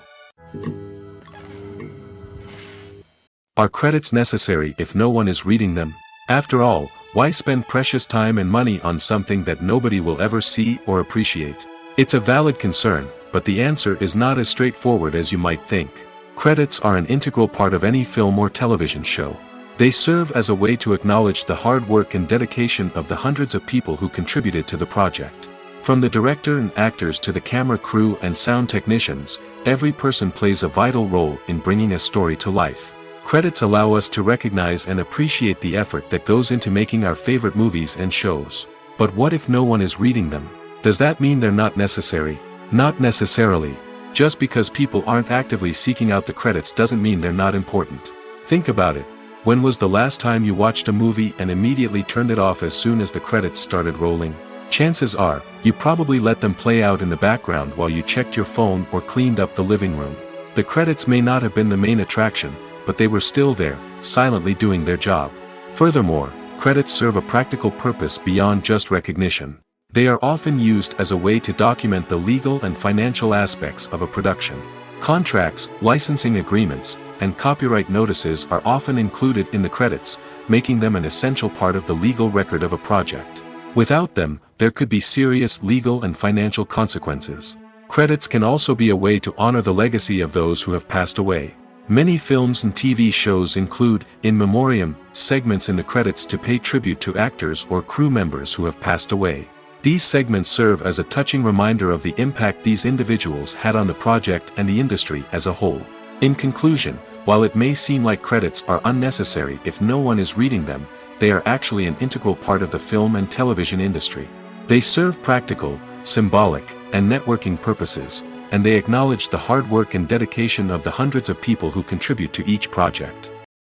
Are credits necessary if no one is reading them? After all, why spend precious time and money on something that nobody will ever see or appreciate? It's a valid concern, but the answer is not as straightforward as you might think. Credits are an integral part of any film or television show. They serve as a way to acknowledge the hard work and dedication of the hundreds of people who contributed to the project. From the director and actors to the camera crew and sound technicians, every person plays a vital role in bringing a story to life. Credits allow us to recognize and appreciate the effort that goes into making our favorite movies and shows. But what if no one is reading them? Does that mean they're not necessary? Not necessarily. Just because people aren't actively seeking out the credits doesn't mean they're not important. Think about it. When was the last time you watched a movie and immediately turned it off as soon as the credits started rolling? Chances are, you probably let them play out in the background while you checked your phone or cleaned up the living room. The credits may not have been the main attraction, but they were still there, silently doing their job. Furthermore, credits serve a practical purpose beyond just recognition. They are often used as a way to document the legal and financial aspects of a production. Contracts, licensing agreements, and copyright notices are often included in the credits, making them an essential part of the legal record of a project. Without them, there could be serious legal and financial consequences. Credits can also be a way to honor the legacy of those who have passed away. Many films and TV shows include, in memoriam, segments in the credits to pay tribute to actors or crew members who have passed away. These segments serve as a touching reminder of the impact these individuals had on the project and the industry as a whole. In conclusion, while it may seem like credits are unnecessary if no one is reading them, they are actually an integral part of the film and television industry. They serve practical, symbolic, and networking purposes, and they acknowledge the hard work and dedication of the hundreds of people who contribute to each project.